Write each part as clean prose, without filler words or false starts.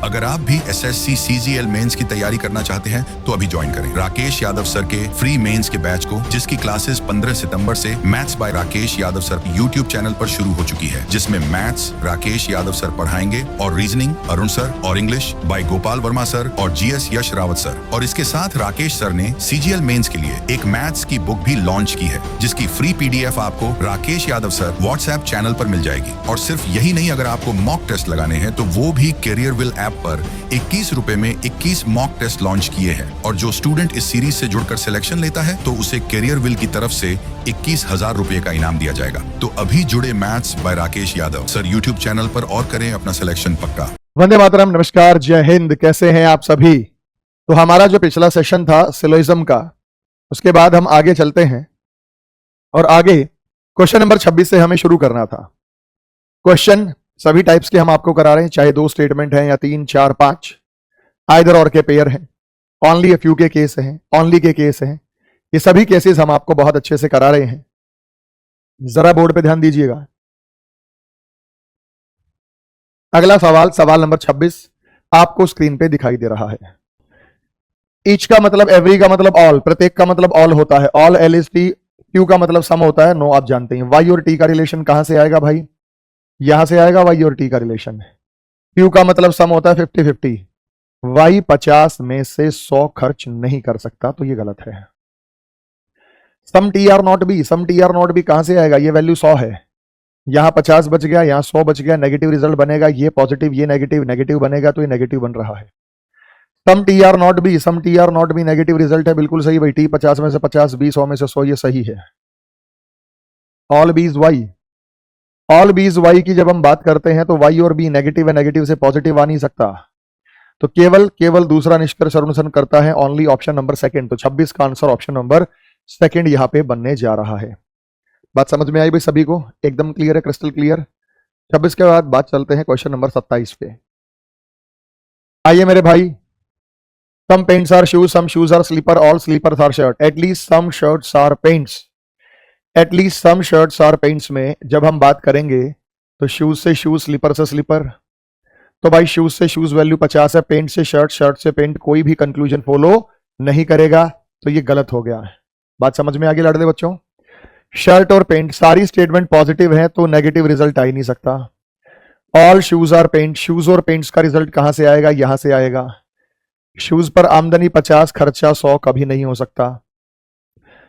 अगर आप भी SSC CGL मेंस की तैयारी करना चाहते हैं तो अभी ज्वाइन करें राकेश यादव सर के फ्री मेंस के बैच को, जिसकी क्लासेस 15 सितंबर से maths by Rakesh Yadav sir YouTube channel पर शुरू हो चुकी है, जिसमें मैथ्स राकेश यादव सर पढ़ाएंगे और रीजनिंग अरुण सर और English by Gopal Verma sir और GS यश रावत सर। और इसके साथ राकेश सर ने CGL मेंस के लिए एक मैथ्स की बुक भी लॉन्च की है, जिसकी फ्री PDF आपको Rakesh Yadav sir WhatsApp channel पर मिल जाएगी। और सिर्फ यही नहीं, अगर आपको मॉक टेस्ट लगाने हैं तो वो भी कैरियर विल ऐप पर 21 रुपए में 21 मॉक टेस्ट लॉन्च किए हैं। और जो स्टूडेंट इस सीरीज से जुड़कर सिलेक्शन लेता है तो उसे कैरियर विल की तरफ से 21,000 रुपए का इनाम दिया जाएगा। तो अभी जुड़े maths by Rakesh Yadav sir YouTube channel पर और करें अपना सिलेक्शन पक्का। वंदे मातरम, नमस्कार, जय हिंद। कैसे हैं आप सभी? तो हमारा जो पिछला सेशन था सिलोइज्म का, उसके बाद हम आगे चलते हैं और आगे क्वेश्चन नंबर 26 से हमें शुरू करना था। क्वेश्चन सभी टाइप्स के हम आपको करा रहे हैं, चाहे 2 स्टेटमेंट हैं या 3, 4, 5, आइदर और के पेयर हैं, ओनली अ फ्यू के केस हैं, ओनली के केस हैं। ये सभी केसेस हम आपको बहुत अच्छे से करा रहे हैं। जरा बोर्ड पे ध्यान दीजिएगा। अगला सवाल, सवाल नंबर 26 आपको स्क्रीन पे दिखाई दे रहा है। ईच का मतलब एवरी का मतलब ऑल, प्रत्येक का मतलब ऑल होता है, ऑल LST, क्यू का मतलब सम होता है, नो आप जानते हैं। वाई और टी का रिलेशन कहां से आएगा भाई? यहां से आएगा वाई और टी का रिलेशन। क्यू का मतलब सम होता है 50-50, वाई 50 में से 100 खर्च नहीं कर सकता, तो ये गलत है। Some T are not B, some T are not B कहां से आएगा? ये वैल्यू 100 है, यहां 50 बच गया, यहां 100 बच गया, नेगेटिव रिजल्ट बनेगा। ये पॉजिटिव, ये नेगेटिव, नेगेटिव बनेगा, तो ये नेगेटिव बन रहा है। Some T are not B, some T are not B negative result है, बिल्कुल सही भाई। टी 50 में से 50, बी 100 में से 100, ये सही है। All B is Y, all B is Y की जब हम बात करते हैं तो वाई और बी नेगेटिव है, नेगेटिव से पॉजिटिव आ नहीं सकता, तो केवल दूसरा निष्कर्ष अनुसरण करता है, ओनली ऑप्शन नंबर सेकंड। तो 26 का आंसर ऑप्शन नंबर सेकंड यहां पे बनने जा रहा है। बात समझ में आई भाई सभी को? एकदम क्लियर है, क्रिस्टल क्लियर। 26 के बाद बात चलते हैं क्वेश्चन नंबर 27 पे। आइए मेरे भाई, some pants are shoes, some shoes are slipper, all slippers are shirt, at least some shirts are pants. At least some shirts are pants में जब हम बात करेंगे तो शूज से शूज, स्लीपर से स्लीपर, तो भाई शूज से शूज वैल्यू 50 है, पेंट से शर्ट, शर्ट से पेंट, कोई भी कंक्लूजन फॉलो नहीं करेगा, तो ये गलत हो गया है। बात समझ में आगे लड़ने बच्चों? शर्ट और पेंट सारी स्टेटमेंट पॉजिटिव है तो नेगेटिव रिजल्ट आ ही नहीं सकता। All shoes are pant, shoes और पेंट्स का रिजल्ट कहां से आएगा? यहां से आएगा। शूज पर आमदनी 50, खर्चा 100 कभी नहीं हो सकता।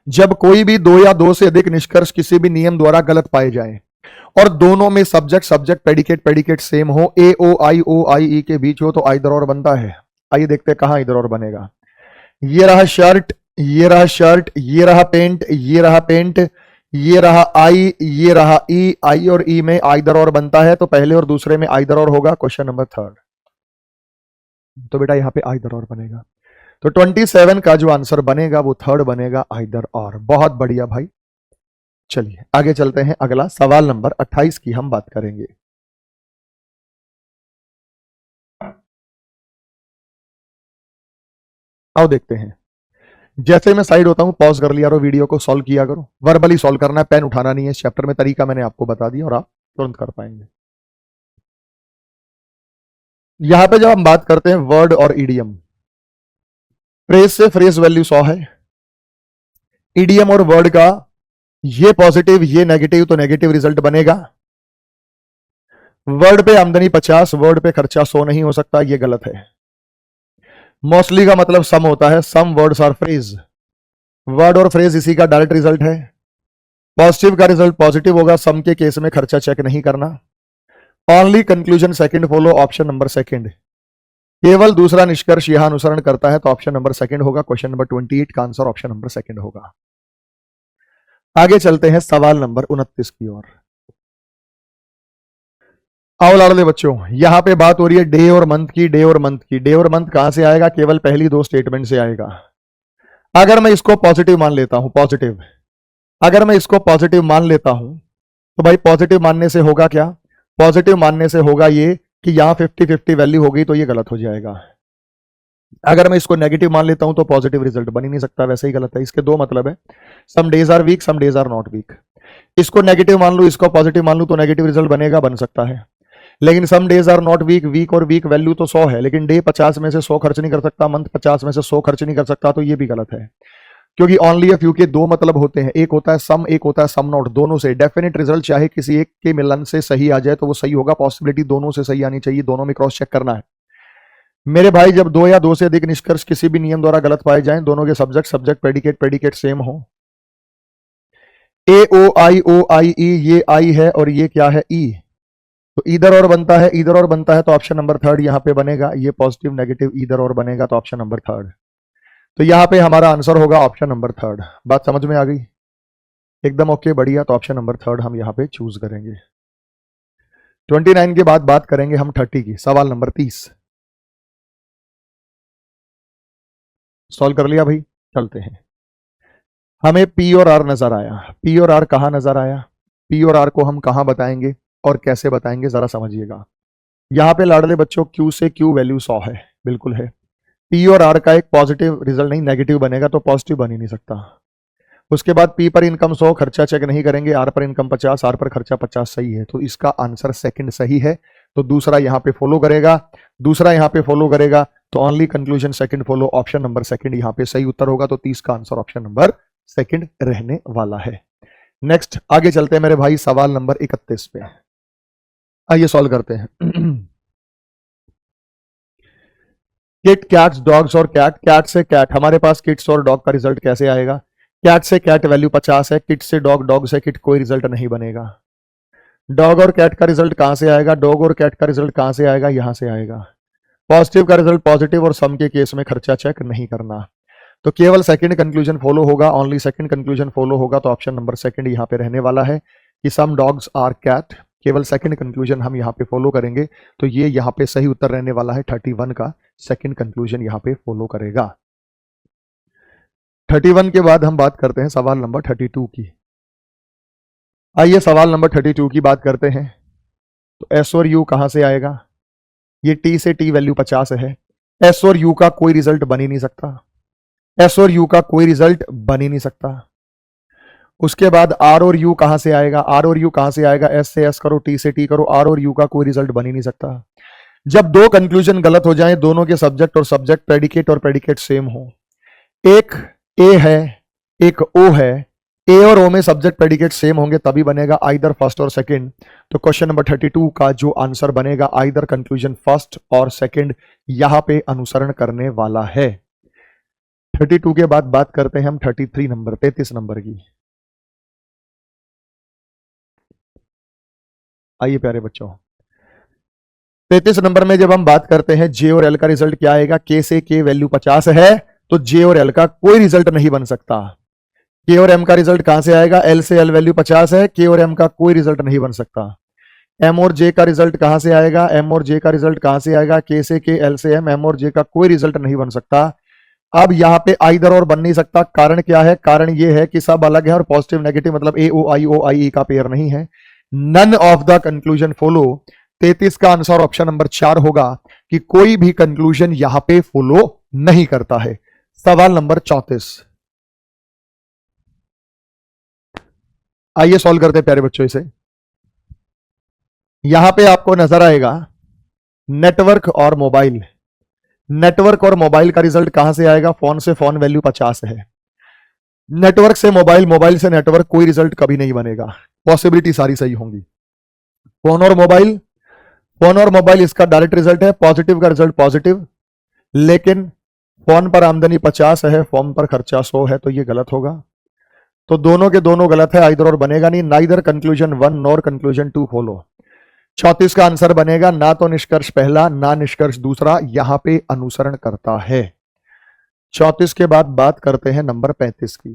जब कोई भी 2 या 2 से अधिक निष्कर्ष किसी भी नियम द्वारा गलत पाए जाएं और दोनों में सब्जेक्ट प्रेडिकेट सेम हो, AOI के बीच हो, तो आइदर और बनता है। आइए देखते हैं कहां इधर और बनेगा। ये रहा शर्ट, ये रहा शर्ट, ये रहा पेंट, ये रहा पेंट, ये रहा आई, ये रहा ई, आई और ई में आइदर और बनता है, तो पहले और दूसरे में आइदर और होगा। क्वेश्चन नंबर 3, तो बेटा यहां पे आइदर और बनेगा। तो 27 का जो आंसर बनेगा वो 3rd बनेगा, आइदर और। बहुत बढ़िया भाई। चलिए आगे चलते हैं, अगला सवाल नंबर 28 की हम बात करेंगे। आओ देखते हैं। जैसे मैं साइड होता हूं, पॉज कर लिया करो, वीडियो को सॉल्व किया करो, वर्बली सॉल्व करना है, पेन उठाना नहीं है। इस चैप्टर में तरीका मैंने आपको बता दिया और आप तुरंत कर पाएंगे। यहां पे जब हम बात करते हैं वर्ड और ईडियम, फ्रेज से फ्रेज वैल्यू 100 है, ईडियम और वर्ड का ये पॉजिटिव ये नेगेटिव, तो नेगेटिव रिजल्ट बनेगा। वर्ड पे आमदनी 50, वर्ड पे खर्चा 100 नहीं हो सकता, ये गलत है। मोस्टली का मतलब सम होता है, some words are phrase, word और फ्रेज इसी का डायरेक्ट रिजल्ट है। पॉजिटिव का रिजल्ट पॉजिटिव होगा, सम के केस में खर्चा चेक नहीं करना। Only conclusion second follow, option number second. केवल दूसरा निष्कर्ष यहां अनुसरण करता है, तो ऑप्शन नंबर सेकंड होगा। क्वेश्चन नंबर 28 का आंसर ऑप्शन नंबर सेकंड होगा। आगे चलते हैं सवाल नंबर 29 की ओर। आओ लाडले बच्चों, यहां पे बात हो रही है डे और मंथ की, डे और मंथ की। डे और मंथ कहां से आएगा? केवल पहली 2 स्टेटमेंट से आएगा। अगर मैं इसको पॉजिटिव मान लेता हूं, पॉजिटिव, अगर मैं इसको पॉजिटिव मान लेता हूं तो भाई पॉजिटिव मानने से होगा क्या? पॉजिटिव मानने से होगा ये कि यहां 50-50 वैल्यू हो गई, तो ये गलत हो जाएगा। अगर मैं इसको नेगेटिव मान लेता हूं तो पॉजिटिव रिजल्ट बन ही नहीं सकता, वैसे ही गलत है। इसके 2 मतलब है, some days are week, some days are not week. इसको नेगेटिव मान लूं, इसको पॉजिटिव मान लूं, तो नेगेटिव रिजल्ट बनेगा, बन सकता है। लेकिन some days are not week, week और वीक वैल्यू तो 100 है, लेकिन डे 50 में से 100 खर्च नहीं कर सकता, मंथ 50 में से 100 खर्च नहीं कर सकता, तो ये भी गलत है। क्योंकि ओनली अ फ्यू के दो मतलब होते हैं, एक होता है सम, एक होता है सम नॉट। दोनों से डेफिनेट रिजल्ट चाहे किसी एक के मिलन से सही आ जाए तो वो सही होगा, पॉसिबिलिटी दोनों से सही आनी चाहिए, दोनों में क्रॉस चेक करना है। मेरे भाई जब दो या दो से अधिक निष्कर्ष किसी भी नियम द्वारा गलत पाए जाएं, दोनों के subject subject predicate predicate same हो, ओ आई ई, ये आई है और ये क्या है ई, तो इधर और बनता है, इधर और बनता है, तो ऑप्शन नंबर थर्ड यहां पे बनेगा। ये पॉजिटिव नेगेटिव इधर और बनेगा तो ऑप्शन नंबर थर्ड। तो यहां पे हमारा आंसर होगा ऑप्शन नंबर थर्ड। बात समझ में आ गई? एकदम ओके, बढ़िया। तो ऑप्शन नंबर थर्ड हम यहां पे चूज करेंगे। 29 के बाद बात करेंगे हम 30 की। सवाल नंबर 30 सॉल्व कर लिया भाई, चलते हैं। हमें पी और आर नजर आया। पी और आर कहां नजर आया? पी और आर को हम कहां बताएंगे और कैसे बताएंगे जरा समझिएगा। यहां पे लाडले बच्चों क्यू से क्यू वैल्यू 100 है, बिल्कुल है। पी और आर का एक पॉजिटिव रिजल्ट नहीं नेगेटिव बनेगा, तो पॉजिटिव बन ही नहीं सकता। उसके बाद पी पर इनकम 100, खर्चा चेक नहीं करेंगे, आर पर इनकम 50, आर पर खर्चा 50 सही है, तो इसका आंसर सेकंड सही है। तो दूसरा यहां पे फॉलो करेगा, दूसरा यहां पे फॉलो करेगा, तो only conclusion second follow, option number second यहां पे सही उत्तर होगा। तो 30 का आंसर ऑप्शन नंबर सेकंड रहने वाला है। नेक्स्ट आगे चलते हैं मेरे भाई, सवाल नंबर 31 पे। आइए सॉल्व करते हैं। किट, कैट्स, डॉग्स और कैट। कैट से कैट, हमारे पास किट्स और डॉग का रिजल्ट कैसे आएगा? कैट से कैट वैल्यू 50 है, किट से डॉग, डॉग से किट, कोई रिजल्ट नहीं बनेगा। डॉग और कैट का रिजल्ट कहां से आएगा? डॉग और कैट का रिजल्ट कहां से आएगा? यहां से आएगा। पॉजिटिव का रिजल्ट पॉजिटिव और सम के केस में खर्चा चेक नहीं करना, तो केवल सेकंड कंक्लूजन फॉलो होगा, ओनली सेकंड कंक्लूजन फॉलो होगा। तो ऑप्शन नंबर सेकंड यहां पे रहने वाला है कि सम डॉग्स आर कैट, केवल सेकंड कंक्लूजन हम यहां पे फॉलो करेंगे, तो ये यहां पे सही उत्तर रहने वाला है। 31 का सेकंड कंक्लूजन यहां पे फॉलो करेगा। 31 के बाद हम बात करते हैं सवाल नंबर 32 की। आइए सवाल नंबर 32 की बात करते हैं। तो एस और यू कहां से आएगा? ये टी से टी वैल्यू 50 है, एस और यू का कोई रिजल्ट बन ही नहीं सकता, एस और यू का कोई रिजल्ट बन ही नहीं सकता। उसके बाद आर और यू कहां से आएगा? आर और यू कहां से आएगा? एस से एस करो, टी से टी करो, आर और यू का कोई रिजल्ट बन ही नहीं सकता। जब दो कंक्लूजन गलत हो जाएं, दोनों के सब्जेक्ट और सब्जेक्ट प्रेडिकेट और प्रेडिकेट सेम हो, एक ए है एक ओ है, ए और ओ में सब्जेक्ट प्रेडिकेट सेम होंगे तभी बनेगा, आइदर फर्स्ट और सेकंड। तो क्वेश्चन नंबर 32 का जो आंसर बनेगा, आइदर कंक्लूजन फर्स्ट और सेकंड यहां पे अनुसरण करने वाला है। 32 के बाद बात करते हैं हम 33 नंबर 33 नंबर की। आइए प्यारे बच्चों, 33 नंबर में जब हम बात करते हैं जे और एल का रिजल्ट क्या आएगा? के से के वैल्यू 50 है, तो जे और एल का कोई रिजल्ट नहीं बन सकता। के और एम का रिजल्ट कहां से आएगा? एल से एल वैल्यू 50 है, के और एम का कोई रिजल्ट नहीं बन सकता। एम और जे का रिजल्ट कहां से आएगा? एम और जे का रिजल्ट कहां से आएगा? के से के, एल से एम और जे का कोई रिजल्ट नहीं बन सकता। अब यहां पे आइदर और बन नहीं सकता, कारण क्या है? कारण ये है कि सब अलग है और पॉजिटिव नेगेटिव मतलब ए ओ आई ई का पेयर नहीं है। None of the conclusion follow. 33 का आंसर ऑप्शन नंबर 4 होगा कि कोई भी कंक्लूजन यहां पे फॉलो नहीं करता है। सवाल नंबर 34 आइए सॉल्व करते हैं प्यारे बच्चों इसे। यहां पे आपको नजर आएगा नेटवर्क और मोबाइल। नेटवर्क और मोबाइल का रिजल्ट कहां से आएगा? फोन से फोन वैल्यू 50 है, नेटवर्क से मोबाइल, मोबाइल से नेटवर्क, कोई रिजल्ट कभी नहीं बनेगा, पॉसिबिलिटी सारी सही होंगी। फोन और मोबाइल, फोन और मोबाइल इसका डायरेक्ट रिजल्ट है, पॉजिटिव का रिजल्ट पॉजिटिव, लेकिन फोन पर आमदनी 50 है, फोन पर खर्चा 100 है, तो ये गलत होगा। तो दोनों के दोनों गलत है, आइदर और बनेगा नहीं। Neither conclusion 1 nor conclusion 2 follow. 34 का आंसर बनेगा ना तो निष्कर्ष पहला ना निष्कर्ष दूसरा यहां पे अनुसरण करता है। 34 के बाद बात करते हैं नंबर 35 की।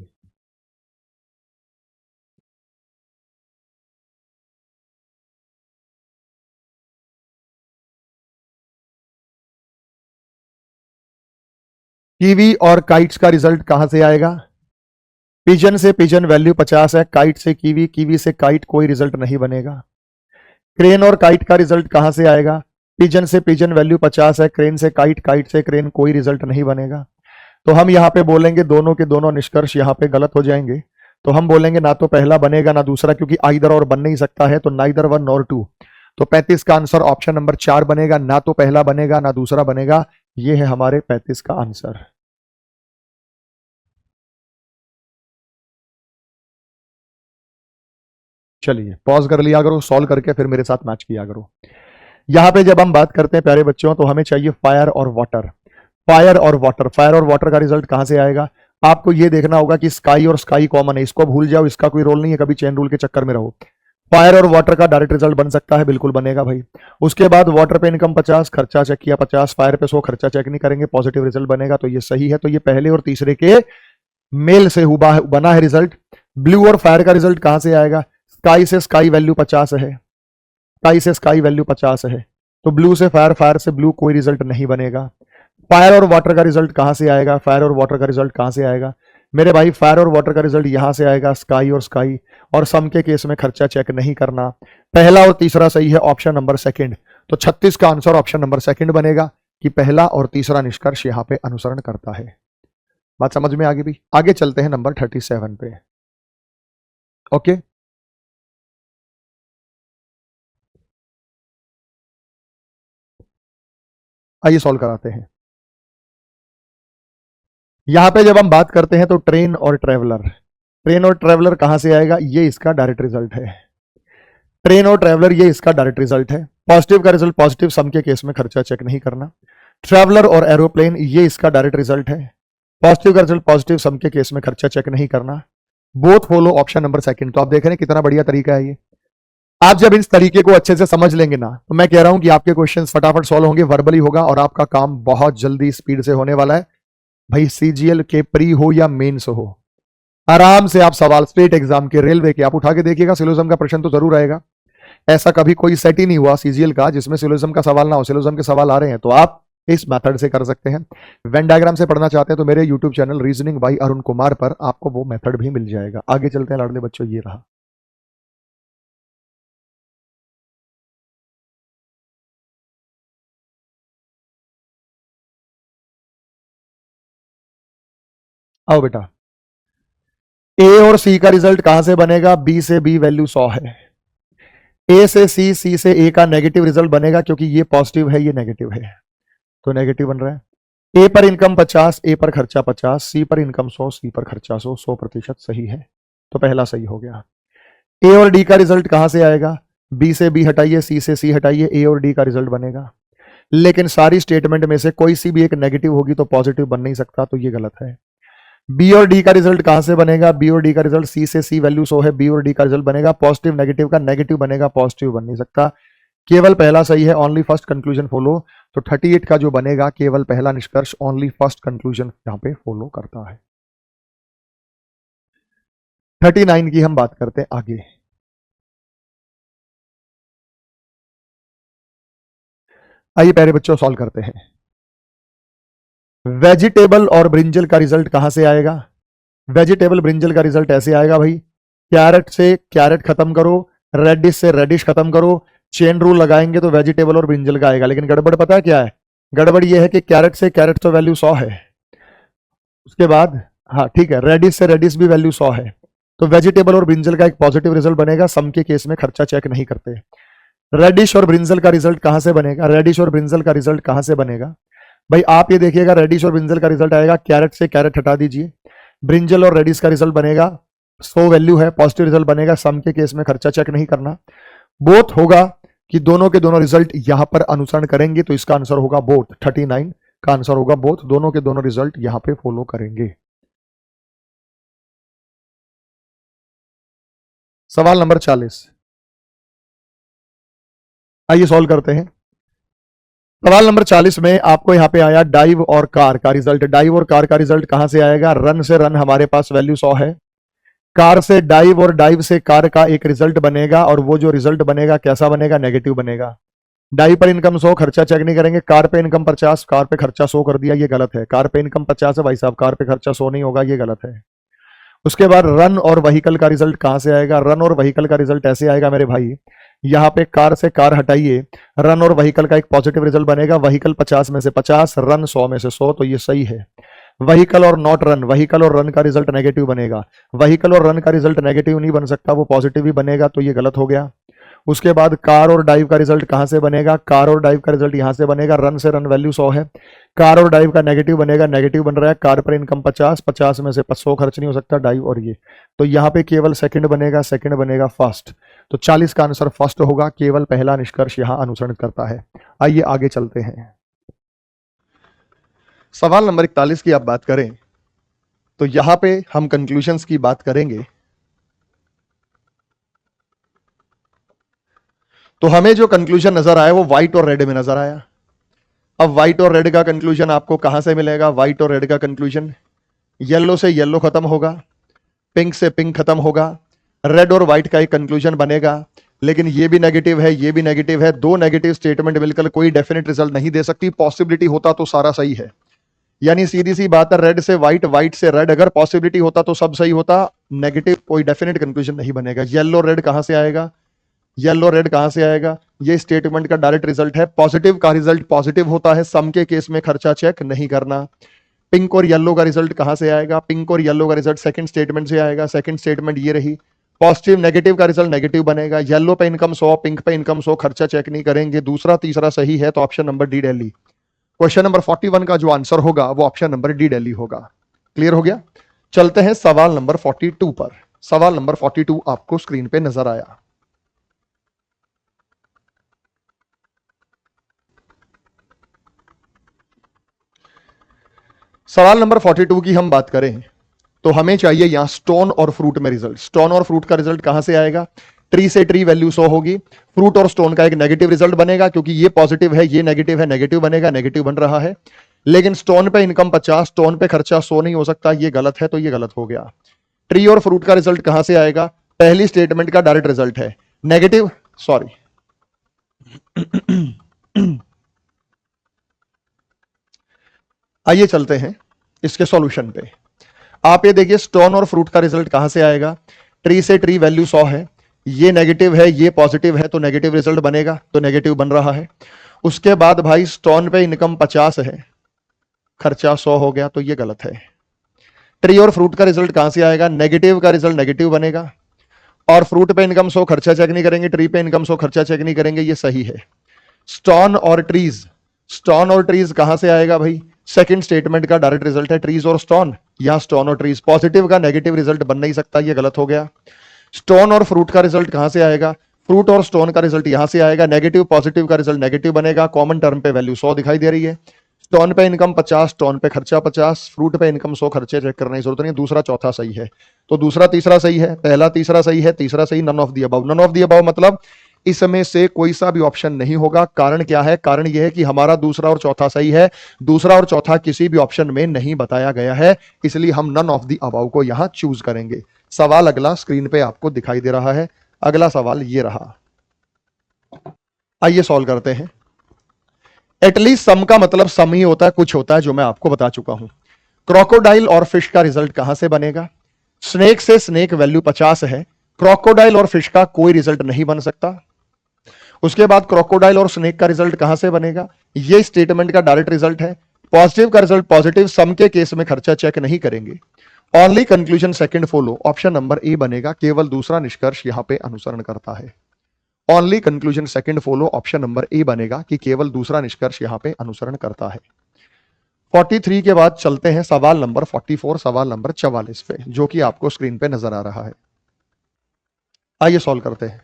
कीवी और काइट्स का रिजल्ट कहां से आएगा? पिजन से पिजन वैल्यू 50 है, काइट से कीवी, कीवी से काइट, कोई रिजल्ट नहीं बनेगा। क्रेन और काइट का रिजल्ट कहां से आएगा? पिजन से पिजन वैल्यू 50 है, क्रेन से काइट, काइट से क्रेन, कोई रिजल्ट नहीं बनेगा। तो हम यहां पे बोलेंगे दोनों के दोनों निष्कर्ष यहां पे गलत हो जाएंगे। तो हम बोलेंगे ना तो पहला बनेगा ना दूसरा, क्योंकि आइदर और बन नहीं सकता है, तो नाइदर 1 नॉर 2। तो 35 का आंसर ऑप्शन नंबर 4 बनेगा, ना तो पहला बनेगा ना दूसरा बनेगा। ये है हमारे 35 का आंसर। चलिए पॉज कर लिया करो, सॉल्व करके फिर मेरे साथ मैच किया करो। यहां पे जब हम बात करते हैं प्यारे बच्चों, तो हमें चाहिए फायर और वाटर। फायर और वाटर, फायर और वाटर का रिजल्ट कहां से आएगा? आपको ये देखना होगा कि स्काई और स्काई कॉमन है, इसको भूल जाओ, इसका कोई रोल नहीं है, कभी चेन रूल के चक्कर में रहो। फायर और वाटर का डायरेक्ट रिजल्ट बन सकता है, बिल्कुल बनेगा भाई। उसके बाद वाटर पे इनकम 50, खर्चा चेक किया 50, फायर पे 100, खर्चा चेक नहीं करेंगे, पॉजिटिव रिजल्ट बनेगा, तो ये सही है। तो ये पहले और तीसरे के मेल से बना है रिजल्ट। ब्लू और फायर का रिजल्ट कहां से आएगा? स्काई से स्काई वैल्यू 50 है, स्काई से स्काई वैल्यू 50 है, तो ब्लू से फायर, फायर से ब्लू कोई रिजल्ट नहीं बनेगा। फायर और वाटर का रिजल्ट कहां से आएगा? फायर और वाटर का रिजल्ट कहां से आएगा मेरे भाई? फायर और वाटर का रिजल्ट यहां से आएगा, स्काई और स्काई, और सम के केस में खर्चा चेक नहीं करना। पहला और तीसरा सही है, ऑप्शन नंबर सेकंड। तो 36 का आंसर ऑप्शन नंबर सेकंड बनेगा कि पहला और तीसरा निष्कर्ष यहां पे अनुसरण करता है। बात समझ में आ गई भी? आगे चलते हैं नंबर 37 पे। ओके, आइए सॉल्व कराते हैं। यहां पे जब हम बात करते हैं तो ट्रेन और ट्रेवलर, ट्रेन और ट्रेवलर कहां से आएगा? ये इसका डायरेक्ट रिजल्ट है। ट्रेन और ट्रेवलर ये इसका डायरेक्ट रिजल्ट है। पॉजिटिव का रिजल्ट पॉजिटिव, सम के केस में खर्चा चेक नहीं करना। ट्रेवलर और एरोप्लेन ये इसका डायरेक्ट रिजल्ट है। पॉजिटिव का रिजल्ट पॉजिटिव, सम के केस में खर्चा चेक नहीं करना। Both follow option number second. तो आप देख रहे हैं कितना बढ़िया तरीका है ये। आप जब इस तरीके को अच्छे से समझ लेंगे ना, तो मैं कह रहा हूं कि आपके क्वेश्चंस फटाफट सॉल्व होंगे, वर्बली होगा, और आपका काम बहुत जल्दी स्पीड से होने वाला है। भाई सीजीएल के प्री हो या मेंस हो, आराम से आप सवाल स्टेट एग्जाम के, रेलवे के आप उठा के देखिएगा, सिलोजिज्म का प्रश्न तो जरूर आएगा। ऐसा कभी कोई सेट ही नहीं हुआ सीजीएल का जिसमें सिलोजिज्म का सवाल ना हो। सिलोजिज्म के सवाल आ रहे हैं, तो आप इस मेथड से कर सकते हैं। वेन डायग्राम से पढ़ना चाहते हैं तो मेरे YouTube channel reasoning bye Arun Kumar पर आपको वो मेथड भी मिल जाएगा। आगे चलते हैं लाडले बच्चों, ये रहा। आओ बेटा, ए और सी का रिजल्ट कहां से बनेगा? बी से बी वैल्यू 100 है। ए से सी, सी से ए का नेगेटिव रिजल्ट बनेगा, क्योंकि ये पॉजिटिव है ये नेगेटिव है, तो नेगेटिव बन रहा है। ए पर इनकम 50, ए पर खर्चा 50, सी पर इनकम 100, सी पर खर्चा 100, 100% सही है, तो पहला सही हो गया। ए और डी का रिजल्ट कहां से आएगा? बी से बी हटाइए, सी से सी हटाइए, ए और डी का रिजल्ट बनेगा। लेकिन सारी स्टेटमेंट में से कोई सी भी एक नेगेटिव होगी तो पॉजिटिव बन नहीं सकता, तो ये गलत है। बी और डी का रिजल्ट कहां से बनेगा? बी और डी का रिजल्ट सी से सी वैल्यू 100 है, बी और डी का रिजल्ट बनेगा पॉजिटिव, नेगेटिव का नेगेटिव बनेगा, पॉजिटिव बन नहीं सकता। केवल पहला सही है, ओनली फर्स्ट कंक्लूजन फॉलो। तो 38 का जो बनेगा केवल पहला निष्कर्ष, ओनली फर्स्ट कंक्लूजन यहां पे फॉलो करता है। 39 की हम बात करते हैं आगे। आइए प्यारे बच्चों सॉल्व करते हैं। वेजिटेबल और ब्रिंजल का रिजल्ट कहां से आएगा? वेजिटेबल ब्रिंजल का रिजल्ट ऐसे आएगा भाई, कैरेट से कैरेट खत्म करो, रेडिश से रेडिश खत्म करो, चेन रूल लगाएंगे तो वेजिटेबल और ब्रिंजल का आएगा। लेकिन गड़बड़ पता है क्या है? गड़बड़ ये है कि कैरेट से कैरेट तो वैल्यू 100 है, उसके बाद हाँ ठीक है, रेडिश से रेडिश भी वैल्यू 100 है, तो वेजिटेबल और ब्रिंजल का एक पॉजिटिव रिजल्ट बनेगा। सम के केस में खर्चा चेक नहीं करते। रेडिश और ब्रिंजल का रिजल्ट कहां से बनेगा? रेडिश और ब्रिंजल का रिजल्ट कहां से बनेगा भाई? आप ये देखिएगा, रेडिश और ब्रिंजल का रिजल्ट आएगा, कैरेट से कैरेट हटा दीजिए, ब्रिंजल और रेडिश का रिजल्ट बनेगा 100 वैल्यू है, पॉजिटिव रिजल्ट बनेगा। सम के केस में खर्चा चेक नहीं करना। बोथ होगा कि दोनों के दोनों रिजल्ट यहां पर अनुसरण करेंगे, तो इसका आंसर होगा बोथ। 39 का आंसर होगा बोथ, दोनों के दोनों रिजल्ट यहां पे फॉलो करेंगे। सवाल नंबर 40, आइए सॉल्व करते हैं। सवाल नंबर 40 में आपको यहां पे आया डाइव और कार का रिजल्ट। डाइव और कार का रिजल्ट कहां से आएगा? रन से रन हमारे पास वैल्यू 100 है, कार से डाइव और डाइव से कार का एक रिजल्ट बनेगा, और वो जो रिजल्ट बनेगा कैसा बनेगा? नेगेटिव बनेगा। डाइव पर इनकम 100, खर्चा चेक नहीं करेंगे, कार पे इनकम 50, कार पे खर्चा 100 कर दिया, ये गलत है। कार पे इनकम 50 है भाई साहब, कार पे खर्चा 100 नहीं होगा, ये गलत है। उसके बाद रन और व्हीकल का रिजल्ट कहां से आएगा? रन और व्हीकल का रिजल्ट ऐसे आएगा मेरे भाई, यहां पे कार से कार हटाइए, रन और व्हीकल का एक पॉजिटिव रिजल्ट बनेगा। व्हीकल 50 में से 50, रन 100 में से 100, तो ये सही है। व्हीकल और नॉट रन, व्हीकल और रन का रिजल्ट नेगेटिव बनेगा। व्हीकल और रन का रिजल्ट नेगेटिव नहीं बन सकता, वो पॉजिटिव ही बनेगा, तो ये गलत हो गया। उसके बाद कार और डाइव का रिजल्ट कहां से बनेगा, कार और डाइव का रिजल्ट यहां से बनेगा, रन से रन वैल्यू 100 है, कार और डाइव का नेगेटिव बनेगा, नेगेटिव बन रहा है, कार पर इनकम 50, 50 में से 100 खर्च नहीं हो सकता डाइव और ये, तो यहाँ पे केवल सेकंड बनेगा फर्स्ट, तो 40 का आंसर फर्स्ट होगा, केवल पहला निष्कर्ष यहां अनुसरण करता है। आइए आगे चलते हैं। सवाल नंबर 41 की आप बात करें तो यहां पे हम कंक्लूजन्स की बात करेंगे। तो हमें जो कंक्लूजन नजर आया वो व्हाइट और रेड में नजर आया। अब व्हाइट और रेड का कंक्लूजन आपको कहां से मिलेगा, व्हाइट और रेड का कंक्लूजन येलो से येलो खत्म होगा, पिंक से पिंक खत्म होगा, रेड और व्हाइट का एक कंक्लूजन बनेगा, लेकिन ये भी नेगेटिव है, ये भी नेगेटिव है, दो नेगेटिव स्टेटमेंट मिलकर कोई डेफिनेट रिजल्ट नहीं दे सकती। पॉसिबिलिटी होता तो सारा सही है, यानी सीधी सी बात है, रेड से व्हाइट, व्हाइट से रेड, अगर पॉसिबिलिटी होता तो सब सही होता, नेगेटिव कोई डेफिनेट कंक्लूजन नहीं बनेगा। येलो रेड कहां से आएगा, येलो रेड कहां से आएगा, ये स्टेटमेंट का डायरेक्ट रिजल्ट है। पॉजिटिव का रिजल्ट पॉजिटिव होता है, सम के केस में खर्चा चेक नहीं करना। पिंक और येलो का रिजल्ट कहां से आएगा, पिंक और येलो का रिजल्ट सेकंड स्टेटमेंट से आएगा, सेकंड स्टेटमेंट ये रही। पॉजिटिव नेगेटिव का रिजल्ट नेगेटिव बनेगा, येलो पे इनकम 100, पिंक पे इनकम 100, खर्चा चेक नहीं करेंगे, दूसरा तीसरा सही है, तो option number D Delhi. Question number 41 का जो आंसर होगा वो ऑप्शन नंबर डी दिल्ली होगा। क्लियर हो गया। चलते हैं सवाल नंबर 42 पर। सवाल नंबर 42 आपको स्क्रीन पे नजर आया। सवाल नंबर 42 की हम बात करें तो हमें चाहिए यहां स्टोन और फ्रूट में रिजल्ट। स्टोन और फ्रूट का रिजल्ट कहां से आएगा, ट्री से ट्री वैल्यू 100 होगी, फ्रूट और स्टोन का एक नेगेटिव रिजल्ट बनेगा, क्योंकि ये पॉजिटिव है ये नेगेटिव है, नेगेटिव बनेगा, नेगेटिव बन रहा है। लेकिन स्टोन पे इनकम 50, स्टोन पे खर्चा 100 नहीं हो सकता, ये गलत है, तो ये गलत हो गया। ट्री और फ्रूट का रिजल्ट कहां से आएगा, पहली स्टेटमेंट का डायरेक्ट रिजल्ट है नेगेटिव, सॉरी आइए चलते हैं इसके सॉल्यूशन पे। आप ये देखिए स्टोन और फ्रूट का रिजल्ट कहां से आएगा, ट्री से ट्री वैल्यू 100 है, ये नेगेटिव है ये पॉजिटिव है, तो नेगेटिव रिजल्ट बनेगा, तो नेगेटिव बन रहा है। उसके बाद भाई स्टोन पे इनकम 50 है, खर्चा 100 हो गया, तो ये गलत है। ट्री और फ्रूट का रिजल्ट कहां से आएगा, नेगेटिव का रिजल्ट नेगेटिव बनेगा, और फ्रूट पे इनकम 100 खर्चा चेक नहीं करेंगे, ट्री पे इनकम 100 खर्चा चेक नहीं करेंगे, ये सही है। स्टोन और ट्रीज कहां से आएगा भाई, सेकंड स्टेटमेंट का डायरेक्ट रिजल्ट है, ट्रीज और स्टोन, यहां स्टोन और ट्रीज, पॉजिटिव का नेगेटिव रिजल्ट बन नहीं सकता, ये गलत हो गया। स्टोन और फ्रूट का रिजल्ट कहां से आएगा, फ्रूट और स्टोन का रिजल्ट यहां से आएगा, नेगेटिव पॉजिटिव का रिजल्ट नेगेटिव बनेगा, कॉमन टर्म पे वैल्यू 100 दिखाई दे रही है। स्टोन पे इनकम 50, स्टोन पे खर्चा 50, फ्रूट पे इनकम 100, खर्चे चेक करने की जरूरत नहीं, दूसरा चौथा सही है, तो दूसरा तीसरा सही है, पहला तीसरा सही है, तीसरा सही, none of the above. None of the above मतलब इसमें से कोई सा भी ऑप्शन नहीं होगा। कारण क्या है, कारण यह है कि हमारा दूसरा और चौथा सही है, दूसरा और चौथा किसी भी ऑप्शन में नहीं बताया गया है, इसलिए हम नन ऑफ दी अबव को यहां चूज करेंगे। सवाल अगला स्क्रीन पे आपको दिखाई दे रहा है। अगला सवाल ये रहा, आइए सॉल्व करते हैं। एटलीस्ट सम का मतलब सम ही होता है, कुछ होता है, जो मैं आपको बता चुका हूं। क्रोकोडाइल और फिश का रिजल्ट कहां से बनेगा, स्नेक से स्नेक वैल्यू 50 है, क्रोकोडाइल और फिश का कोई रिजल्ट नहीं बन सकता। उसके बाद क्रोकोडाइल और स्नेक का रिजल्ट कहां से बनेगा, ये स्टेटमेंट का डायरेक्ट रिजल्ट है, पॉजिटिव का रिजल्ट पॉजिटिव, सम के केस में खर्चा चेक नहीं करेंगे। Only conclusion second follow, option number A बनेगा, केवल दूसरा निष्कर्ष यहां पे अनुसरण करता है। Only conclusion second follow, option number A बनेगा कि केवल दूसरा निष्कर्ष यहां पे अनुसरण करता है। 43 के बाद चलते हैं सवाल नंबर 44, सवाल नंबर 44 पे, जो कि आपको स्क्रीन पे नजर आ रहा है। आइए सॉल्व करते हैं।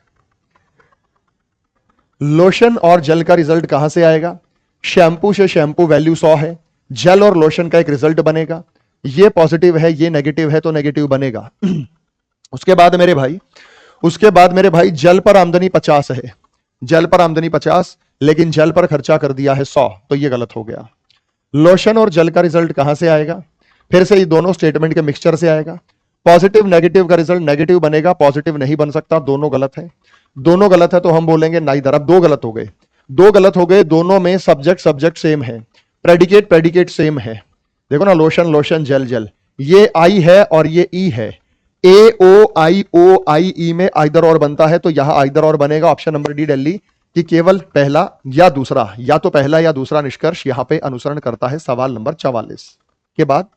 लोशन और जल का रिजल्ट कहां से आएगा, शैंपू से शैंपू वैल्यू 100 है, जल और लोशन का एक रिजल्ट बनेगा, ये पॉजिटिव है ये नेगेटिव है, तो नेगेटिव बनेगा। उसके बाद मेरे भाई जल पर आमदनी 50 है, जल पर आमदनी 50, लेकिन जल पर खर्चा कर दिया है 100, तो ये गलत हो गया। लोशन और जल का रिजल्ट कहां से आएगा, फिर से ये दोनों स्टेटमेंट के मिक्सचर से आएगा। पॉजिटिव नेगेटिव का रिजल्ट नेगेटिव बनेगा, पॉजिटिव नहीं बन सकता, दोनों गलत है, दोनों गलत है, तो हम बोलेंगे नाइदर। अब दो गलत हो गए, दोनों में सब्जेक्ट सेम है, प्रेडिकेट सेम है। देखो ना, लोशन लोशन, जल जल, ये आई है और ये ई है, ओ आई ई में आइदर और बनता है, तो यहां आइदर और बनेगा, ऑप्शन नंबर डी दिल्ली, कि केवल पहला या दूसरा, या तो पहला या दूसरा निष्कर्ष यहां पे अनुसरण करता है। सवाल नंबर 44 के बाद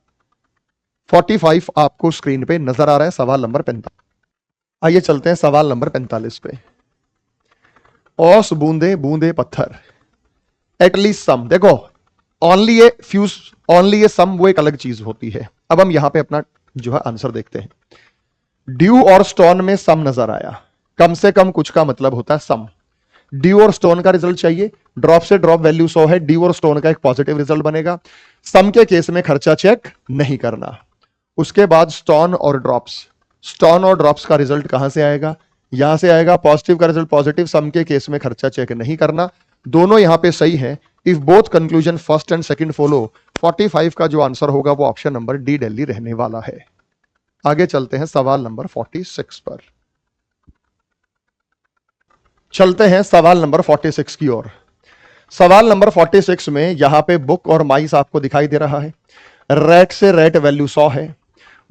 45 आपको स्क्रीन पे नजर आ रहा है, सवाल नंबर 45। आइए चलते हैं सवाल नंबर 45 पे। औस बूंदे बूंदे पत्थर, एटलीस्ट सम। देखो ओनली ए फ्यूज, ओनली ए सम वो एक अलग चीज होती है। अब हम यहां पे अपना जो है आंसर देखते हैं। ड्यू और स्टोन में सम नजर आया, कम से कम कुछ का मतलब होता है सम। ड्यू और स्टोन का रिजल्ट चाहिए, ड्रॉप से ड्रॉप वैल्यू 100 है, ड्यू और स्टोन का एक पॉजिटिव रिजल्ट बनेगा। सम के केस में खर्चा चेक नहीं करना। उसके बाद स्टोन और ड्रॉप्स, स्टोन और ड्रॉप्स का रिजल्ट कहां से आएगा, यहां से आएगा। पॉजिटिव का रिजल्ट पॉजिटिव, सम के केस में खर्चा चेक नहीं करना। दोनों यहां पे सही है। If both conclusion first and second follow, 45 का जो आंसर होगा वो ऑप्शन नंबर डी दिल्ली रहने वाला है। आगे चलते हैं सवाल नंबर 46 पर। चलते हैं सवाल नंबर 46 की ओर। सवाल नंबर 46 में यहां पे बुक और माइस आपको दिखाई दे रहा है। रेट से रेट वैल्यू 100 है।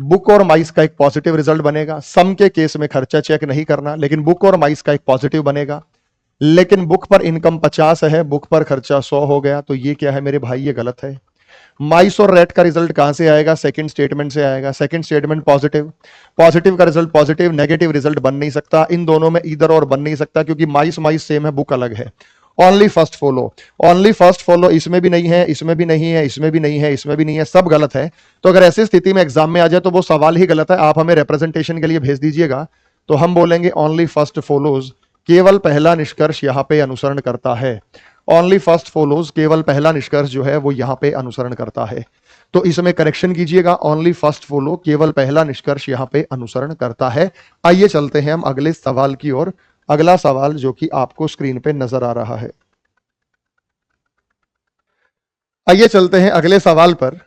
बुक और माइस का एक पॉजिटिव रिजल्ट बनेगा। सम के केस में खर्चा चेक नहीं करना, लेकिन बुक और माइस का एक पॉजिटिव बनेगा। लेकिन बुक पर इनकम 50 है, बुक पर खर्चा 100 हो गया, तो ये क्या है मेरे भाई, ये गलत है। माइस और रेट का रिजल्ट कहां से आएगा, सेकंड स्टेटमेंट से आएगा। सेकंड स्टेटमेंट पॉजिटिव, पॉजिटिव का रिजल्ट पॉजिटिव, नेगेटिव रिजल्ट बन नहीं सकता। इन दोनों में इधर और बन नहीं सकता, क्योंकि माइस माइस सेम है, बुक अलग है। Only first follow, only first follow इसमें भी नहीं है, इसमें भी नहीं है, इसमें भी नहीं है, इसमें भी नहीं है, सब गलत है। तो अगर ऐसी स्थिति में एग्जाम में आ जाए तो वो सवाल ही गलत है। आप हमें रिप्रेजेंटेशन के लिए भेज दीजिएगा, तो हम बोलेंगे ओनली फर्स्ट फॉलोज, केवल पहला निष्कर्ष यहां पे अनुसरण करता है। ओनली फर्स्ट फॉलोज, केवल पहला निष्कर्ष जो है वो यहां पे अनुसरण करता है। तो इसमें करेक्शन कीजिएगा, ओनली फर्स्ट फॉलो, केवल पहला निष्कर्ष यहां पे अनुसरण करता है। आइए चलते हैं हम अगले सवाल की ओर। अगला सवाल जो कि आपको स्क्रीन पे नजर आ रहा है। आइए चलते हैं अगले सवाल पर।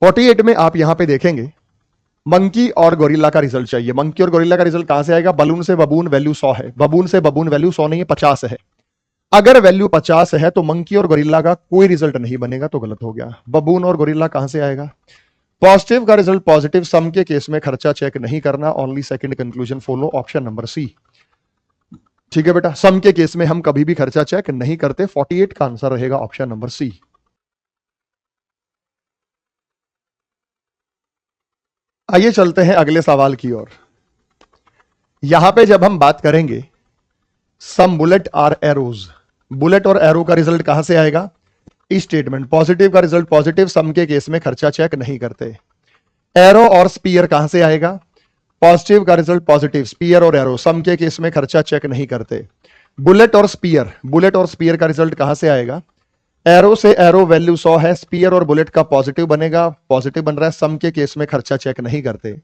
फोर्टी 48 में आप यहां पे देखेंगे मंकी और गोरिल्ला का रिजल्ट चाहिए। मंकी और गोरिल्ला का रिजल्ट कहां से आएगा, बलून से बबून वैल्यू 100 है, बबून से बबून वैल्यू 100 नहीं है, 50 है। अगर वैल्यू 50 है तो मंकी और गोरिल्ला का कोई रिजल्ट नहीं बनेगा, तो गलत हो गया। बबून और गोरिल्ला कहां से आएगा, पॉजिटिव का रिजल्ट पॉजिटिव, सम के केस में खर्चा चेक नहीं करना, only second conclusion follow, option number C. ठीक है बेटा, सम के केस में हम कभी भी खर्चा चेक नहीं करते। 48 का आंसर रहेगा ऑप्शन नंबर सी। आइए चलते हैं अगले सवाल की ओर। यहां पे जब हम बात करेंगे सम बुलेट आर एरोज, बुलेट और एरो का रिजल्ट कहां से आएगा, इस स्टेटमेंट, पॉजिटिव का रिजल्ट पॉजिटिव, सम के केस में खर्चा चेक नहीं करते। एरो और स्पीयर कहां से आएगा, पॉजिटिव का रिजल्ट पॉजिटिव, स्पीयर और एरो, सम के केस में खर्चा चेक नहीं करते। बुलेट और स्पीयर, बुलेट और स्पीयर का रिजल्ट कहां से आएगा, एरो से एरो वैल्यू 100 है, स्पीयर और बुलेट का पॉजिटिव बनेगा, पॉजिटिव बन रहा है, सम के केस में खर्चा चेक नहीं करते।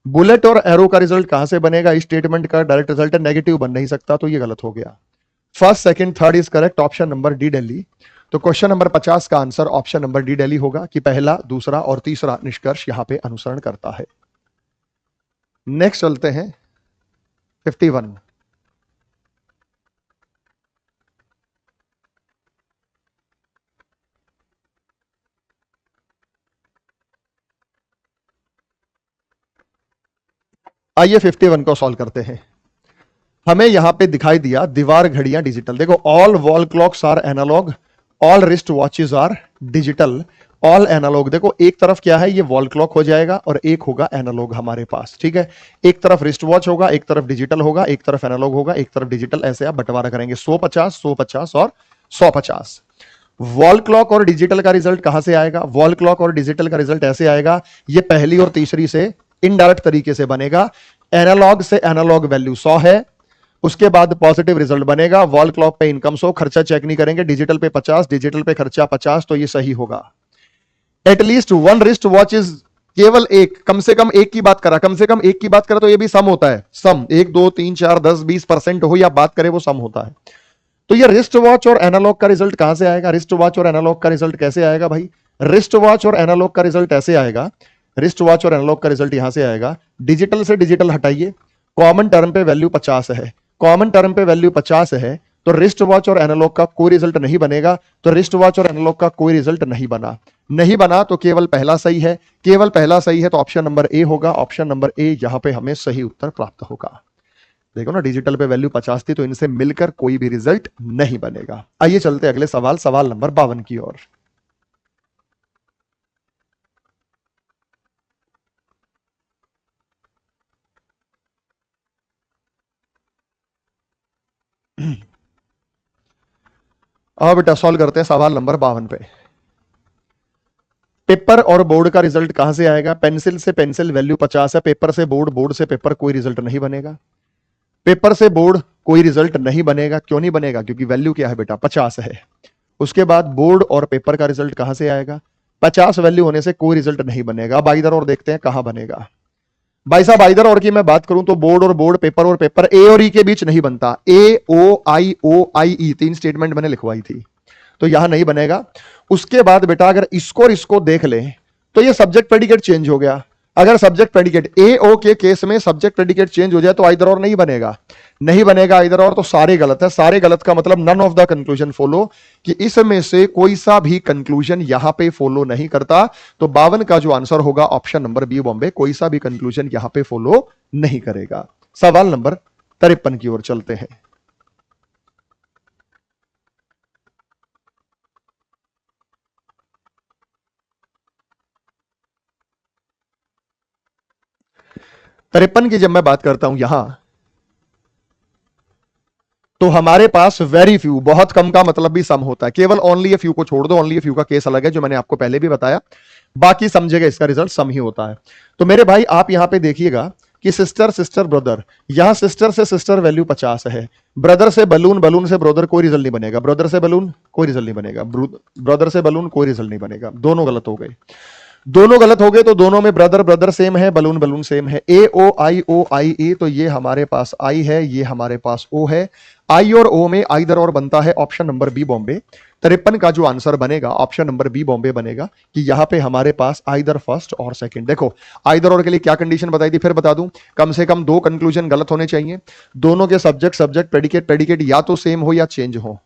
बुलेट और एरो का रिजल्ट कहां से बनेगा, इस स्टेटमेंट का डायरेक्ट रिजल्ट है, नेगेटिव बन नहीं सकता, तो ये गलत हो गया। First second third is correct, option number D Delhi. तो क्वेश्चन नंबर 50 का answer option number D Delhi होगा कि पहला, दूसरा और तीसरा निष्कर्ष यहां पे अनुसरण करता है। नेक्स्ट चलते हैं 51। आइए 51 को सॉल्व करते हैं। हमें यहां पे दिखाई दिया दीवार घड़ियां डिजिटल। देखो all wall clocks are analog, all wrist watches are digital, all analog. देखो एक तरफ क्या है, ये वॉल क्लॉक हो जाएगा और एक होगा एनालॉग हमारे पास। ठीक है, एक तरफ रिस्ट वॉच होगा, एक तरफ डिजिटल होगा, एक तरफ एनालॉग होगा, एक तरफ डिजिटल, ऐसे आप बंटवारा करेंगे 150 150 और 150। वॉल क्लॉक और डिजिटल का रिजल्ट कहां से आएगा, वॉल क्लॉक और डिजिटल का रिजल्ट ऐसे आएगा, ये पहली और तीसरी से इनडायरेक्ट तरीके से बनेगा। एनालॉग से एनालॉग वैल्यू 100 है, उसके बाद पॉजिटिव रिजल्ट बनेगा। वॉल क्लॉक पे इनकम 100, खर्चा चेक नहीं करेंगे, डिजिटल पे 50, डिजिटल पे खर्चा 50, तो ये सही होगा। At least one wrist watch is, केवल एक, कम से कम एक की बात करा, कम से कम एक की बात करा तो ये भी सम होता है। सम 1 2 3 4 10 20% हो या बात करे वो सम होता है। तो ये रिस्ट वॉच और एनालॉग का रिजल्ट कहां से आएगा, रिस्ट वॉच और एनालॉग का रिजल्ट कैसे आएगा भाई, रिस्ट वॉच और एनालॉग का रिजल्ट ऐसे आएगा, रिस्ट वॉच और एनालॉग का रिजल्ट यहां से आएगा। डिजिटल से डिजिटल हटाइए, कॉमन टर्म पे वैल्यू 50 है, कॉमन टर्म पे वैल्यू 50 है, तो रिस्ट वॉच और एनालॉग का कोई रिजल्ट नहीं बनेगा। तो रिस्ट वॉच और एनालॉग का कोई रिजल्ट नहीं बना, नहीं बना तो केवल पहला सही है, केवल पहला सही है, तो ऑप्शन नंबर ए होगा, ऑप्शन नंबर ए यहां पे हमें सही उत्तर प्राप्त होगा। देखो ना, डिजिटल पे वैल्यू 50 थी, तो इनसे मिलकर कोई भी रिजल्ट नहीं बनेगा। आइए चलते अगले सवाल, सवाल नंबर 52 की ओर। अब बेटा सॉल्व करते हैं सवाल नंबर 52 पे। पेपर और बोर्ड का रिजल्ट कहां से आएगा? पेंसिल से पेंसिल वैल्यू 50 है, पेपर से बोर्ड, बोर्ड से पेपर, कोई रिजल्ट नहीं बनेगा। पेपर से बोर्ड कोई रिजल्ट नहीं बनेगा। क्यों नहीं बनेगा? क्योंकि वैल्यू क्या है बेटा? 50 है। उसके बाद बोर्ड और पेपर का रिजल्ट कहां से आएगा? 50 वैल्यू होने से कोई रिजल्ट नहीं बनेगा। अब इधर और देखते हैं कहां बनेगा। भाई साहब इधर और की मैं बात करूं तो बोर्ड और बोर्ड, पेपर और पेपर, ए और ई के बीच नहीं बनता। ओ आई ई 3 स्टेटमेंट मैंने लिखवाई थी, तो यहां नहीं बनेगा। उसके बाद बेटा अगर इसको और इसको देख ले तो ये सब्जेक्ट प्रेडिकेट चेंज हो गया। अगर सब्जेक्ट प्रेडिकेट ए ओ के केस में सब्जेक्ट प्रेडिकेट चेंज हो जाए तो आइदर और नहीं बनेगा। नहीं बनेगा आइदर और, तो सारे गलत है। सारे गलत का मतलब none of the conclusion follow, कि इसमें से कोई सा भी कंक्लूजन यहां पे फॉलो नहीं करता। तो 52 का जो आंसर होगा ऑप्शन नंबर बी बॉम्बे, कोई सा भी कंक्लूजन यहां पे फॉलो नहीं करेगा। सवाल नंबर 53 की ओर चलते हैं। तिरपन की जब मैं बात करता हूं यहां, तो हमारे पास वेरी फ्यू, बहुत कम का मतलब भी सम होता है। केवल ओनली ए फ्यू को छोड़ दो, ओनली ए फ्यू का केस अलग है जो मैंने आपको पहले भी बताया। बाकी समझेगा इसका रिजल्ट सम ही होता है। तो मेरे भाई आप यहां पे देखिएगा कि सिस्टर सिस्टर ब्रदर, यहां सिस्टर से सिस्टर वैल्यू 50 है। ब्रदर से बलून, बलून से ब्रदर, कोई रिजल्ट नहीं बनेगा। ब्रदर से बलून कोई रिजल्ट नहीं बनेगा। ब्रदर से बलून कोई रिजल्ट नहीं बनेगा। दोनों गलत हो गए। दोनों गलत हो गए तो दोनों में ब्रदर ब्रदर सेम है, बलून बलून सेम है। ओ आई ई, तो ये हमारे पास आई है, ये हमारे पास ओ है। आई और ओ में आइदर और बनता है ऑप्शन नंबर बी बॉम्बे। 53 का जो आंसर बनेगा ऑप्शन नंबर बी बॉम्बे बनेगा, कि यहां पे हमारे पास आइदर फर्स्ट और सेकंड। देखो आइदर और के लिए क्या कंडीशन बताई थी, फिर बता दूं। कम से कम 2 कंक्लूजन गलत होने चाहिए। दोनों के सब्जेक्ट सब्जेक्ट प्रेडिकेट प्रेडिकेट या तो सेम हो या चेंज हो।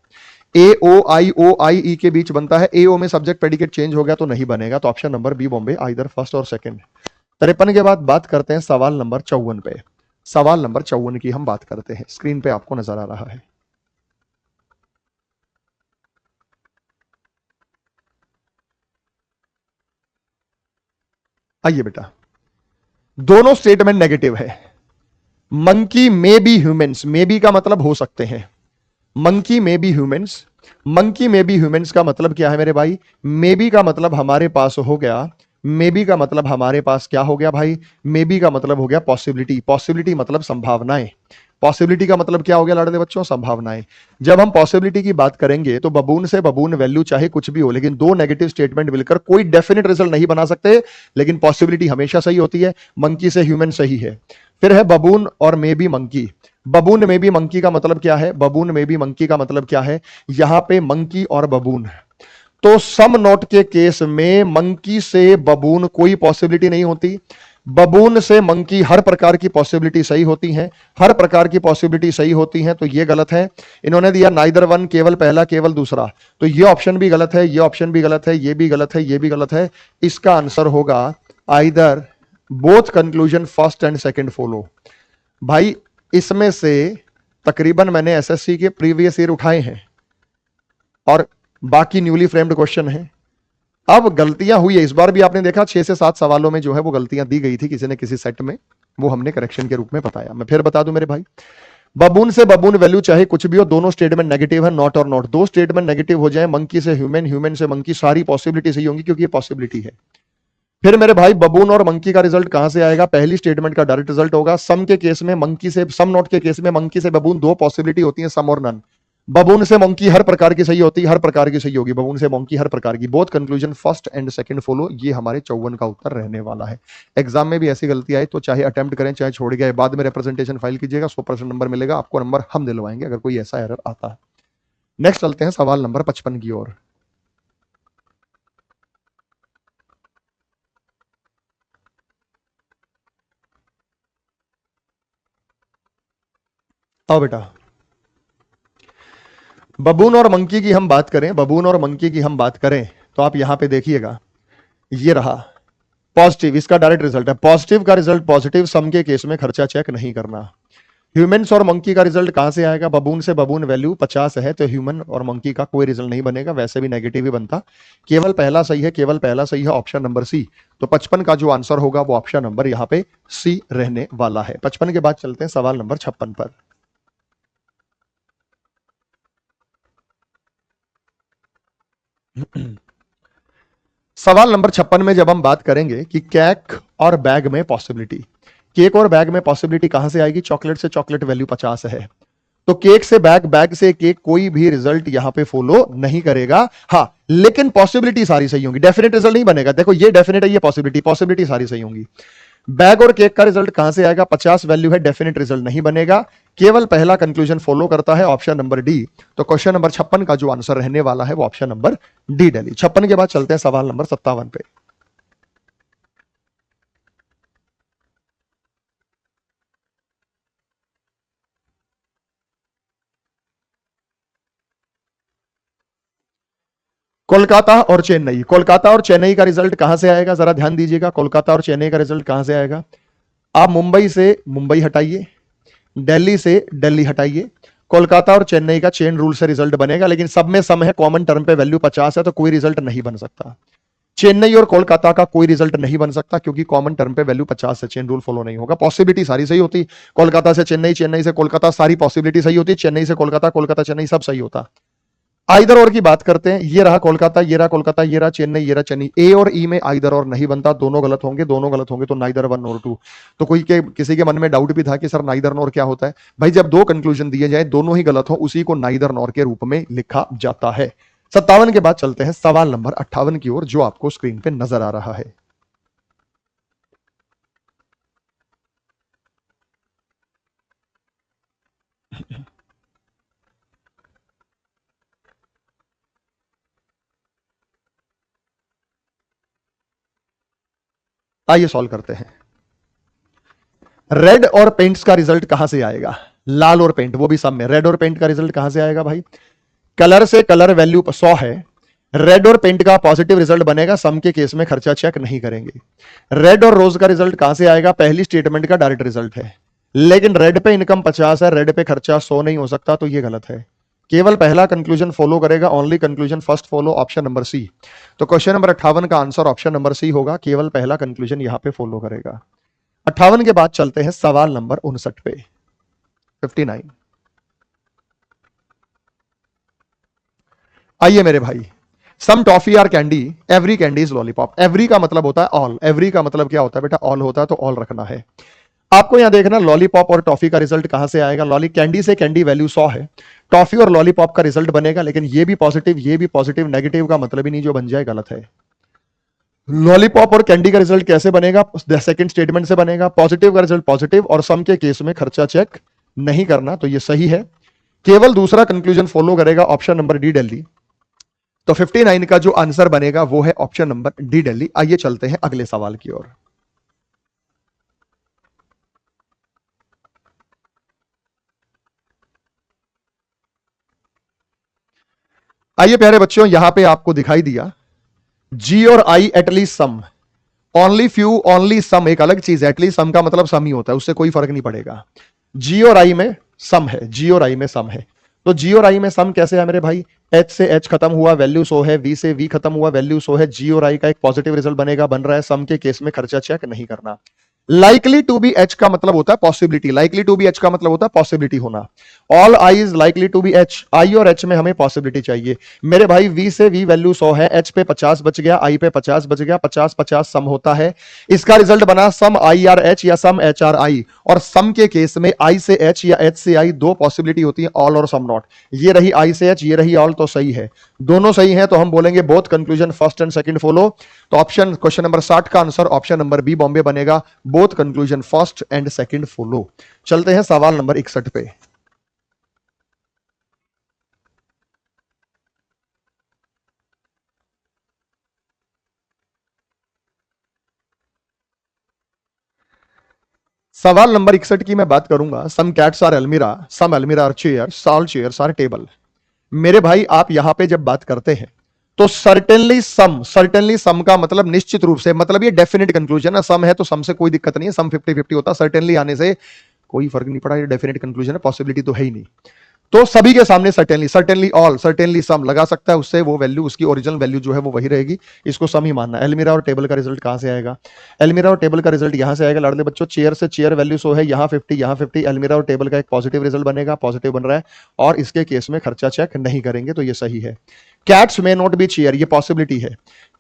ओ आई ई के बीच बनता है। ए ओ में सब्जेक्ट प्रेडिकेट चेंज हो गया तो नहीं बनेगा। तो ऑप्शन नंबर बी बॉम्बे, आइदर फर्स्ट और सेकंड। 53 के बाद बात करते हैं सवाल नंबर 54 पे। सवाल नंबर 54 की हम बात करते हैं, स्क्रीन पे आपको नजर आ रहा है। आइए बेटा, दोनों स्टेटमेंट नेगेटिव है। Monkey may be humans, may be का मतलब हो सकते हैं। Monkey may be humans, monkey may be humans का मतलब क्या है मेरे भाई? मे बी का मतलब हमारे पास हो गया, मे बी का मतलब हमारे पास क्या हो गया भाई? मे बी का मतलब हो गया पॉसिबिलिटी। पॉसिबिलिटी मतलब संभावनाएं। पॉसिबिलिटी का मतलब क्या हो गया लाडले बच्चों? संभावनाएं। जब हम पॉसिबिलिटी की बात करेंगे तो बबून से बबून वैल्यू चाहे कुछ भी हो, लेकिन 2 नेगेटिव स्टेटमेंट मिलकर कोई डेफिनेट रिजल्ट नहीं बना सकते, लेकिन पॉसिबिलिटी हमेशा सही होती है। मंकी से ह्यूमन सही है। फिर है बबून और मे बी मंकी। बबून में भी मंकी का मतलब क्या है? बबून में भी मंकी का मतलब क्या है? यहां पे मंकी और बबून, तो सम नोट के केस में मंकी से बबून कोई पॉसिबिलिटी नहीं होती। बबून से मंकी हर प्रकार की पॉसिबिलिटी सही होती है। हर प्रकार की पॉसिबिलिटी सही होती है, तो ये गलत है। इन्होंने दिया नाइदर वन, केवल पहला केवल दूसरा, तो ये ऑप्शन भी गलत है, ये ऑप्शन भी गलत है, ये भी गलत है, ये भी गलत है। इसका आंसर होगा either both conclusion first and second follow. भाई इसमें से तकरीबन मैंने एसएससी के प्रीवियस ईयर उठाए हैं और बाकी न्यूली फ्रेम्ड क्वेश्चन है। अब गलतियां हुई है, इस बार भी आपने देखा 6 से 7 सवालों में जो है वो गलतियां दी गई थी किसी ने किसी सेट में, वो हमने करेक्शन के रूप में बताया। मैं फिर बता दूं मेरे भाई, बबून से बबून वैल्यू चाहे कुछ भी हो, दोनों स्टेटमेंट नेगेटिव है, नॉट और नॉट। 2 स्टेटमेंट नेगेटिव हो जाए, मंकी से ह्यूमन, ह्यूमन से मंकी, सारी पॉसिबिलिटी सही होंगी क्योंकि ये पॉसिबिलिटी है। फिर मेरे भाई बबून और मंकी का रिजल्ट कहां से आएगा? पहली स्टेटमेंट का डायरेक्ट रिजल्ट होगा। सम के केस में मंकी से, सम नॉट के केस में मंकी से बबून 2 पॉसिबिलिटी होती है, सम और नन। बबून से मंकी हर प्रकार की सही होती है, हर प्रकार की सही होगी। बबून से मंकी हर प्रकार की, both conclusion first and second follow. ये हमारे 54 का उत्तर रहने वाला है। एग्जाम में भी ऐसी गलती आई तो चाहे अटेम्प्ट करें चाहे छोड़ गए, बाद में रिप्रेजेंटेशन फाइल कीजिएगा, 100% नंबर मिलेगा आपको। नंबर हम दिलवाएंगे अगर कोई ऐसा एरर आता है। नेक्स्ट चलते हैं सवाल नंबर 55 की ओर। आओ बेटा, बबून और मंकी की हम बात करें, बबून और मंकी की हम बात करें तो आप यहां पे देखिएगा, ये रहा पॉजिटिव, इसका डायरेक्ट रिजल्ट है। पॉजिटिव का रिजल्ट पॉजिटिव, सम के केस में खर्चा चेक नहीं करना। ह्यूमन्स और मंकी का रिजल्ट कहां से आएगा? बबून से बबून वैल्यू 50 है, तो ह्यूमन और मंकी का कोई रिजल्ट नहीं बनेगा, वैसे भी नेगेटिव ही बनता। केवल पहला सही है, केवल पहला सही है, ऑप्शन नंबर सी। तो 55 का जो आंसर होगा वो ऑप्शन नंबर यहां पे सी रहने वाला है। 55 के बाद चलते हैं सवाल नंबर 56 पर। सवाल नंबर 56 में जब हम बात करेंगे कि केक और बैग में पॉसिबिलिटी, केक और बैग में पॉसिबिलिटी कहां से आएगी? चॉकलेट से चॉकलेट वैल्यू 50 है, तो केक से बैग, बैग से केक, कोई भी रिजल्ट यहां पे फॉलो नहीं करेगा। हां, लेकिन पॉसिबिलिटी सारी सही होंगी, डेफिनेट रिजल्ट नहीं बनेगा। देखो ये डेफिनेट है, ये पॉसिबिलिटी, पॉसिबिलिटी सारी सही होंगी। बैग और केक का रिजल्ट कहां से आएगा? 50 वैल्यू है, डेफिनेट रिजल्ट नहीं बनेगा, केवल पहला कंक्लूजन फॉलो करता है, ऑप्शन नंबर डी। तो क्वेश्चन नंबर 56 का जो आंसर रहने वाला है वो ऑप्शन नंबर डी दिल्ली। 56 के बाद चलते हैं सवाल नंबर 57 पे। कोलकाता और चेन्नई, कोलकाता और चेन्नई का रिजल्ट कहां से आएगा? जरा ध्यान दीजिएगा, कोलकाता और चेन्नई का रिजल्ट कहां से आएगा? आप मुंबई से मुंबई हटाइए, दिल्ली से दिल्ली हटाइए, कोलकाता और चेन्नई का चेन रूल से रिजल्ट बनेगा, लेकिन सब में सम है, कॉमन टर्म पे वैल्यू 50 है, तो कोई रिजल्ट नहीं बन सकता। चेन्नई और कोलकाता का कोई रिजल्ट नहीं बन सकता, क्योंकि कॉमन टर्म पे वैल्यू 50 है, चेन रूल फॉलो नहीं होगा। पॉसिबिलिटी सारी सही होती, कोलकाता से चेन्नई, चेन्नई से कोलकाता, सारी पॉसिबिलिटी सही होती, चेन्नई से कोलकाता, कोलकाता चेन्नई, सब सही होता। आइदर और की बात करते हैं, ये रहा कोलकाता, ये रहा कोलकाता, ये रहा चेन्नई, ये रहा चेन्नई। ए और ई में आइदर और नहीं बनता, दोनों गलत होंगे, दोनों गलत होंगे तो नाइदर वन और टू। तो किसी के मन में डाउट भी था कि सर नाइदर नॉर क्या होता है? भाई जब दो कंक्लूजन दिए जाए, दोनों ही गलत हो, उसी को नाइदर नॉर के रूप में लिखा जाता है। 57 के बाद चलते हैं सवाल नंबर 58 की ओर, जो आपको स्क्रीन पे नजर आ रहा है। आइए सॉल्व करते हैं। रेड और पेंट्स का रिजल्ट कहां से आएगा? लाल और पेंट, वो भी सब में। रेड और पेंट का रिजल्ट कहां से आएगा भाई? कलर से कलर वैल्यू 100 है, रेड और पेंट का पॉजिटिव रिजल्ट बनेगा, सम के केस में खर्चा चेक नहीं करेंगे। रेड और रोज का रिजल्ट कहां से आएगा? पहली स्टेटमेंट का डायरेक्ट रिजल्ट है, लेकिन रेड पे इनकम 50 है, रेड पे खर्चा 100 नहीं हो सकता, तो ये गलत है। केवल पहला कंक्लूजन फॉलो करेगा, only conclusion first follow, option number C. तो क्वेश्चन नंबर 58 का आंसर ऑप्शन नंबर सी होगा, केवल पहला कंक्लूजन यहां पे फॉलो करेगा। 58 के बाद चलते हैं सवाल नंबर 59 पे, 59। आइए मेरे भाई, some toffee are candy, every candy is lollipop. Every का मतलब होता है ऑल, एवरी का मतलब क्या होता है बेटा? ऑल होता है, तो ऑल रखना है। आपको यहां देखना, लॉलीपॉप और टॉफी का रिजल्ट कहां से आएगा? लॉली कैंडी से कैंडी वैल्यू 100 है, टॉफी और लॉलीपॉप का रिजल्ट बनेगा, लेकिन ये भी पॉजिटिव, ये भी पॉजिटिव, नेगेटिव का मतलब ही नहीं, जो बन जाए गलत है। लॉलीपॉप और कैंडी का रिजल्ट कैसे बनेगा? सेकंड स्टेटमेंट से बनेगा, पॉजिटिव का रिजल्ट पॉजिटिव, और सम के केस में खर्चा चेक नहीं करना, तो ये सही है। केवल दूसरा कंक्लूजन फॉलो करेगा, ऑप्शन नंबर डी दिल्ली। तो 59 का जो आंसर बनेगा वो है ऑप्शन नंबर डी दिल्ली। आइए चलते हैं अगले सवाल की ओर। आइए प्यारे बच्चों, यहां पे आपको दिखाई दिया जी और I at least some, only few, only some एक अलग चीज है, एटलीस्ट सम का मतलब सम ही होता है, उससे कोई फर्क नहीं पड़ेगा। जी और आई में सम है, जी और आई में सम है, तो जी और आई में सम कैसे है मेरे भाई? एच से एच खत्म हुआ, वैल्यू 100 है, वी से वी खत्म हुआ, वैल्यू 100 है, जी और आई का एक पॉजिटिव रिजल्ट बनेगा, बन रहा है, सम के केस में खर्चा चेक नहीं करना। लाइकली टू बी एच का मतलब होता है possibility, likely to be H का मतलब होता है पॉसिबिलिटी होना। All I is likely to be H, I और एच में हमें पॉसिबिलिटी चाहिए मेरे भाई। वी से वी वैल्यू 100 है, एच पे 50 बच गया, आई पे 50 बच गया, 50 50 सम होता है, इसका रिजल्ट बना सम आई आर एच या सम एच आर आई। और सम के केस में आई से एच या एच से आई दो पॉसिबिलिटी होती है, ऑल और सम नॉट। ये रही आई से एच, ये रही ऑल, तो सही है, दोनों सही है, तो हम बोलेंगे both conclusion first and second follow. तो ऑप्शन क्वेश्चन नंबर 60 का answer option number B Bombay बनेगा, both conclusion first and second follow. चलते हैं सवाल नंबर 61 पे। सवाल नंबर 61 की मैं बात करूंगा, some cats are almirah, some almirah are chair, all chairs are table. मेरे भाई आप यहां पे जब बात करते हैं तो सर्टेनली सम का मतलब निश्चित रूप से, मतलब ये डेफिनेट कंक्लूजन है, सम है तो सम से कोई दिक्कत नहीं है, सम 50-50 होता, सर्टेनली आने से कोई फर्क नहीं पड़ा, ये डेफिनेट कंक्लूजन है, पॉसिबिलिटी तो है ही नहीं। तो सभी के सामने सर्टेनली, सर्टेनली ऑल, सर्टेनली सम लगा सकता है, उससे वो वैल्यू, उसकी ओरिजिनल वैल्यू जो है वो वही रहेगी, इसको सम ही मानना। एलमीरा और टेबल का रिजल्ट कहां से आएगा? एलमीरा और टेबल का रिजल्ट यहां से आएगा लाडले बच्चों, चेयर से चेयर वैल्यू 100 है, यहाँ 50, यहाँ 50, एलमीरा और टेबल का एक पॉजिटिव रिजल्ट बनेगा, पॉजिटिव बन रहा है, और इसके केस में खर्चा चेक नहीं करेंगे, तो ये सही है। Cats may not be chair, ये पॉसिबिलिटी है।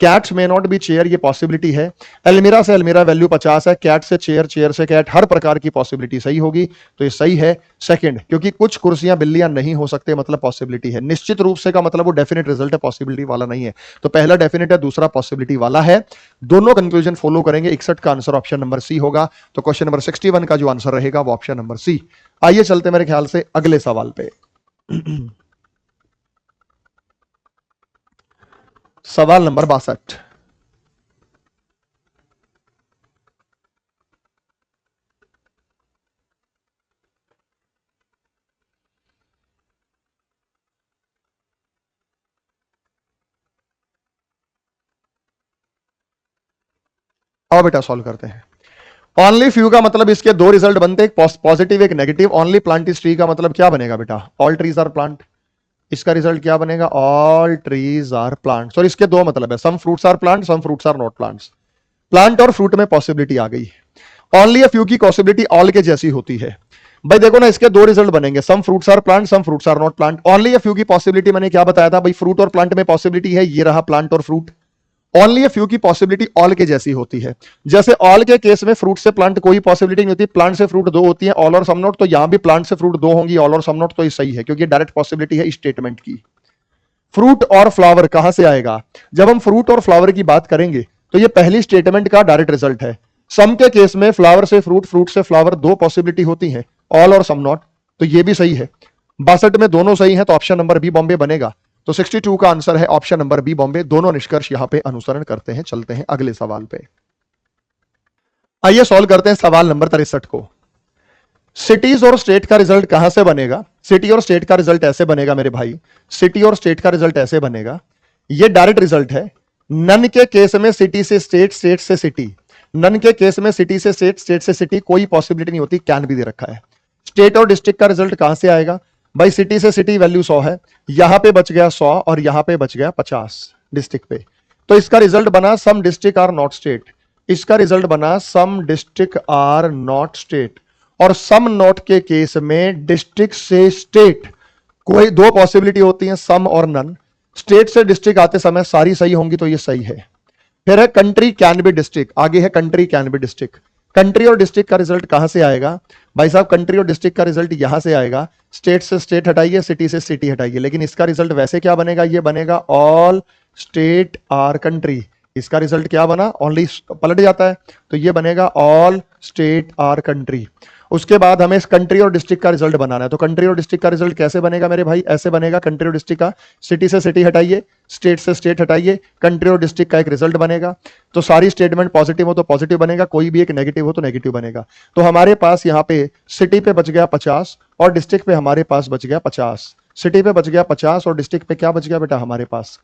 Cats may not be chair, ये पॉसिबिलिटी है। एलमीरा से एलमीरा वैल्यू 50 है, कैट से चेयर, चेयर से कैट, हर प्रकार की पॉसिबिलिटी सही होगी, तो ये सही है। सेकंड, क्योंकि कुछ कुर्सियां बिल्लियां नहीं हो सकते, मतलब पॉसिबिलिटी है। निश्चित रूप से का मतलब वो डेफिनेट रिजल्ट है, पॉसिबिलिटी वाला नहीं है। तो पहला डेफिनेट है, दूसरा पॉसिबिलिटी वाला है। दोनों कंक्लूजन फॉलो करेंगे। 61 का आंसर ऑप्शन नंबर सी होगा। तो क्वेश्चन नंबर 61 का जो आंसर रहेगा वो ऑप्शन नंबर सी। आइए चलते मेरे ख्याल से अगले सवाल पे। सवाल नंबर 62। आओ बेटा सॉल्व करते हैं। ओनली फ्यू का मतलब इसके दो रिजल्ट बनते हैं, एक पॉजिटिव एक negative. Only plant is tree का मतलब क्या बनेगा बेटा? All trees are plant. इसका रिजल्ट क्या बनेगा? All trees are plants. और इसके दो मतलब है, some fruits are plant, some fruits are not plants. Plant और फ्रूट में पॉसिबिलिटी आ गई। ओनली अ फ्यू की पॉसिबिलिटी ऑल के जैसी होती है। भाई देखो ना, इसके दो रिजल्ट बनेंगे, some fruits are plant, some fruits are not plant. Only a few की पॉसिबिलिटी मैंने क्या बताया था भाई? फ्रूट और प्लांट में पॉसिबिलिटी है, ये रहा प्लांट और फ्रूट। ओनली अ फ्यू की पॉसिबिलिटी ऑल के जैसी होती है। जैसे ऑल के केस में फ्रूट से प्लांट कोई पॉसिबिलिटी नहीं होती, प्लांट से फ्रूट दो होती है, ऑल और सम नॉट। तो यहां भी प्लांट से फ्रूट दो होंगी, ऑल और सम नॉट, तो ये सही है, क्योंकि डायरेक्ट पॉसिबिलिटी है स्टेटमेंट की। फ्रूट और फ्लावर कहां से आएगा? जब हम फ्रूट और फ्लावर की बात करेंगे तो ये पहली स्टेटमेंट का डायरेक्ट रिजल्ट है। सम के केस में फ्लावर से फ्रूट, फ्रूट से फ्लावर, दो पॉसिबिलिटी होती है, ऑल और सम नॉट, तो ये भी सही है। 62 में दोनों सही है, तो ऑप्शन नंबर बी बॉम्बे बनेगा। तो 62 का आंसर है ऑप्शन नंबर बी बॉम्बे। दोनों निष्कर्ष यहां पे अनुसरण करते हैं। चलते हैं अगले सवाल पे। आइए सॉल्व करते हैं सवाल नंबर 63 को। सिटीज और स्टेट का रिजल्ट कहां से बनेगा? सिटी और स्टेट का रिजल्ट ऐसे बनेगा मेरे भाई, सिटी और स्टेट का रिजल्ट ऐसे बनेगा, ये डायरेक्ट रिजल्ट है। नन के केस में सिटी से स्टेट, स्टेट से सिटी। नन के केस में सिटी से स्टेट, स्टेट से सिटी, कोई पॉसिबिलिटी नहीं होती, कैन भी दे रखा है। स्टेट और डिस्ट्रिक्ट का रिजल्ट कहां से आएगा? भाई सिटी से सिटी वैल्यू 100 है, यहां पे बच गया 100 और यहां पे बच गया 50 डिस्ट्रिक्ट पे, तो इसका रिजल्ट बना सम डिस्ट्रिक्ट आर नॉट स्टेट। इसका रिजल्ट बना सम डिस्ट्रिक्ट आर नॉट स्टेट। और सम नॉट के केस में डिस्ट्रिक्ट से स्टेट कोई दो पॉसिबिलिटी होती है, सम और नन। स्टेट से डिस्ट्रिक्ट आते समय सारी सही होंगी, तो ये सही है। फिर है कंट्री कैन बी डिस्ट्रिक्ट, आगे है country can be district. Country और डिस्ट्रिक्ट का रिजल्ट कहां से आएगा? भाई साहब कंट्री और डिस्ट्रिक्ट का रिजल्ट यहां से आएगा, स्टेट से स्टेट हटाइए, सिटी से सिटी हटाइए, लेकिन इसका रिजल्ट वैसे क्या बनेगा? ये बनेगा ऑल स्टेट आर कंट्री। इसका रिजल्ट क्या बना? ओनली पलट जाता है, तो ये बनेगा ऑल स्टेट आर कंट्री। उसके बाद हमें इस कंट्री और डिस्ट्रिक्ट का रिजल्ट बनाना है, तो कंट्री और डिस्ट्रिक्ट का रिजल्ट कैसे बनेगा मेरे भाई? ऐसे बनेगा, कंट्री और डिस्ट्रिक्ट का, सिटी से सिटी हटाइए, स्टेट से स्टेट हटाइए, कंट्री और डिस्ट्रिक्ट का एक रिजल्ट बनेगा। तो सारी स्टेटमेंट पॉजिटिव हो तो पॉजिटिव बनेगा, कोई भी एक नेगेटिव हो तो नेगेटिव बनेगा। तो हमारे पास यहाँ पे सिटी पे बच गया 50 और डिस्ट्रिक्ट पे हमारे पास बच गया 50। सिटी पे बच गया 50 और डिस्ट्रिक्ट पे क्या बच गया बेटा हमारे पास?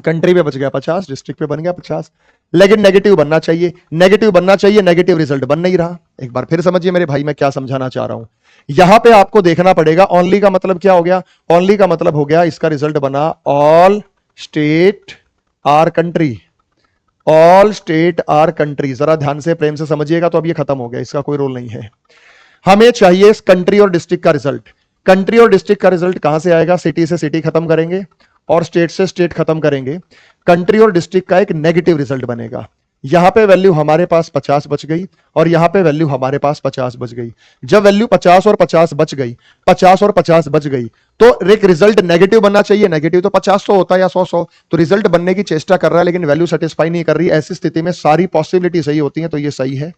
कंट्री पे बच गया 50, डिस्ट्रिक्ट पे बन गया 50। लेकिन नेगेटिव बनना चाहिए, नेगेटिव बनना चाहिए, नेगेटिव रिजल्ट बन नहीं रहा। एक बार फिर समझिए मेरे भाई मैं क्या समझाना चाह रहा हूं। यहां पे आपको देखना पड़ेगा ओनली का मतलब क्या हो गया? ओनली का मतलब हो गया इसका रिजल्ट बना all state our country. All state our country, जरा ध्यान से प्रेम से समझिएगा, तो अब ये खत्म हो गया, इसका कोई रोल नहीं है। हमें चाहिए कंट्री और डिस्ट्रिक्ट का रिजल्ट। कंट्री और डिस्ट्रिक्ट का रिजल्ट कहां से आएगा? सिटी से सिटी खत्म करेंगे और स्टेट से स्टेट खत्म करेंगे। कंट्री और डिस्ट्रिक्ट का एक नेगेटिव रिजल्ट बनेगा। यहां पे वैल्यू हमारे पास 50 बच गई और यहां पे वैल्यू हमारे पास 50 बच गई। जब वैल्यू 50 और 50 बच गई, 50 और 50 बच गई, तो एक रिजल्ट नेगेटिव बनना चाहिए। नेगेटिव तो 50 100 होता है या 100 100, तो रिजल्ट बनने की चेष्टा कर रहा है लेकिन वैल्यू सेटिस्फाई नहीं कर रही। ऐसी स्थिति में सारी पॉसिबिलिटी सही होती है, तो ये सही है।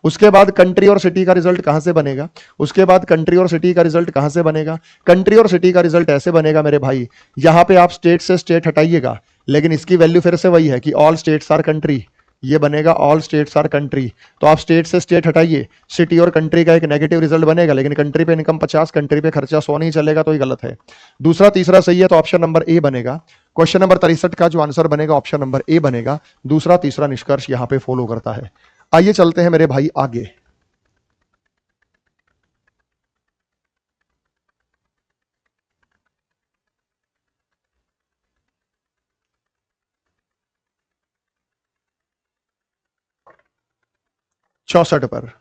उसके बाद कंट्री और सिटी का रिजल्ट कहां से बनेगा? उसके बाद कंट्री और सिटी का रिजल्ट कहां से बनेगा? कंट्री और सिटी का रिजल्ट ऐसे बनेगा मेरे भाई, यहां पे आप स्टेट से स्टेट हटाइएगा, लेकिन इसकी वैल्यू फिर से वही है कि ऑल स्टेट्स आर कंट्री। ये बनेगा ऑल स्टेट्स आर कंट्री, तो आप स्टेट से स्टेट हटाइए, सिटी और कंट्री का एक नेगेटिव रिजल्ट बनेगा, लेकिन कंट्री पे इनकम 50, कंट्री पे खर्चा 100 नहीं चलेगा, तो ये गलत है। दूसरा तीसरा सही है, तो ऑप्शन नंबर ए बनेगा। क्वेश्चन नंबर 63 का जो आंसर बनेगा ऑप्शन नंबर ए बनेगा। दूसरा तीसरा निष्कर्ष यहां पे फॉलो करता है। आइए चलते हैं मेरे भाई आगे। 64 पर।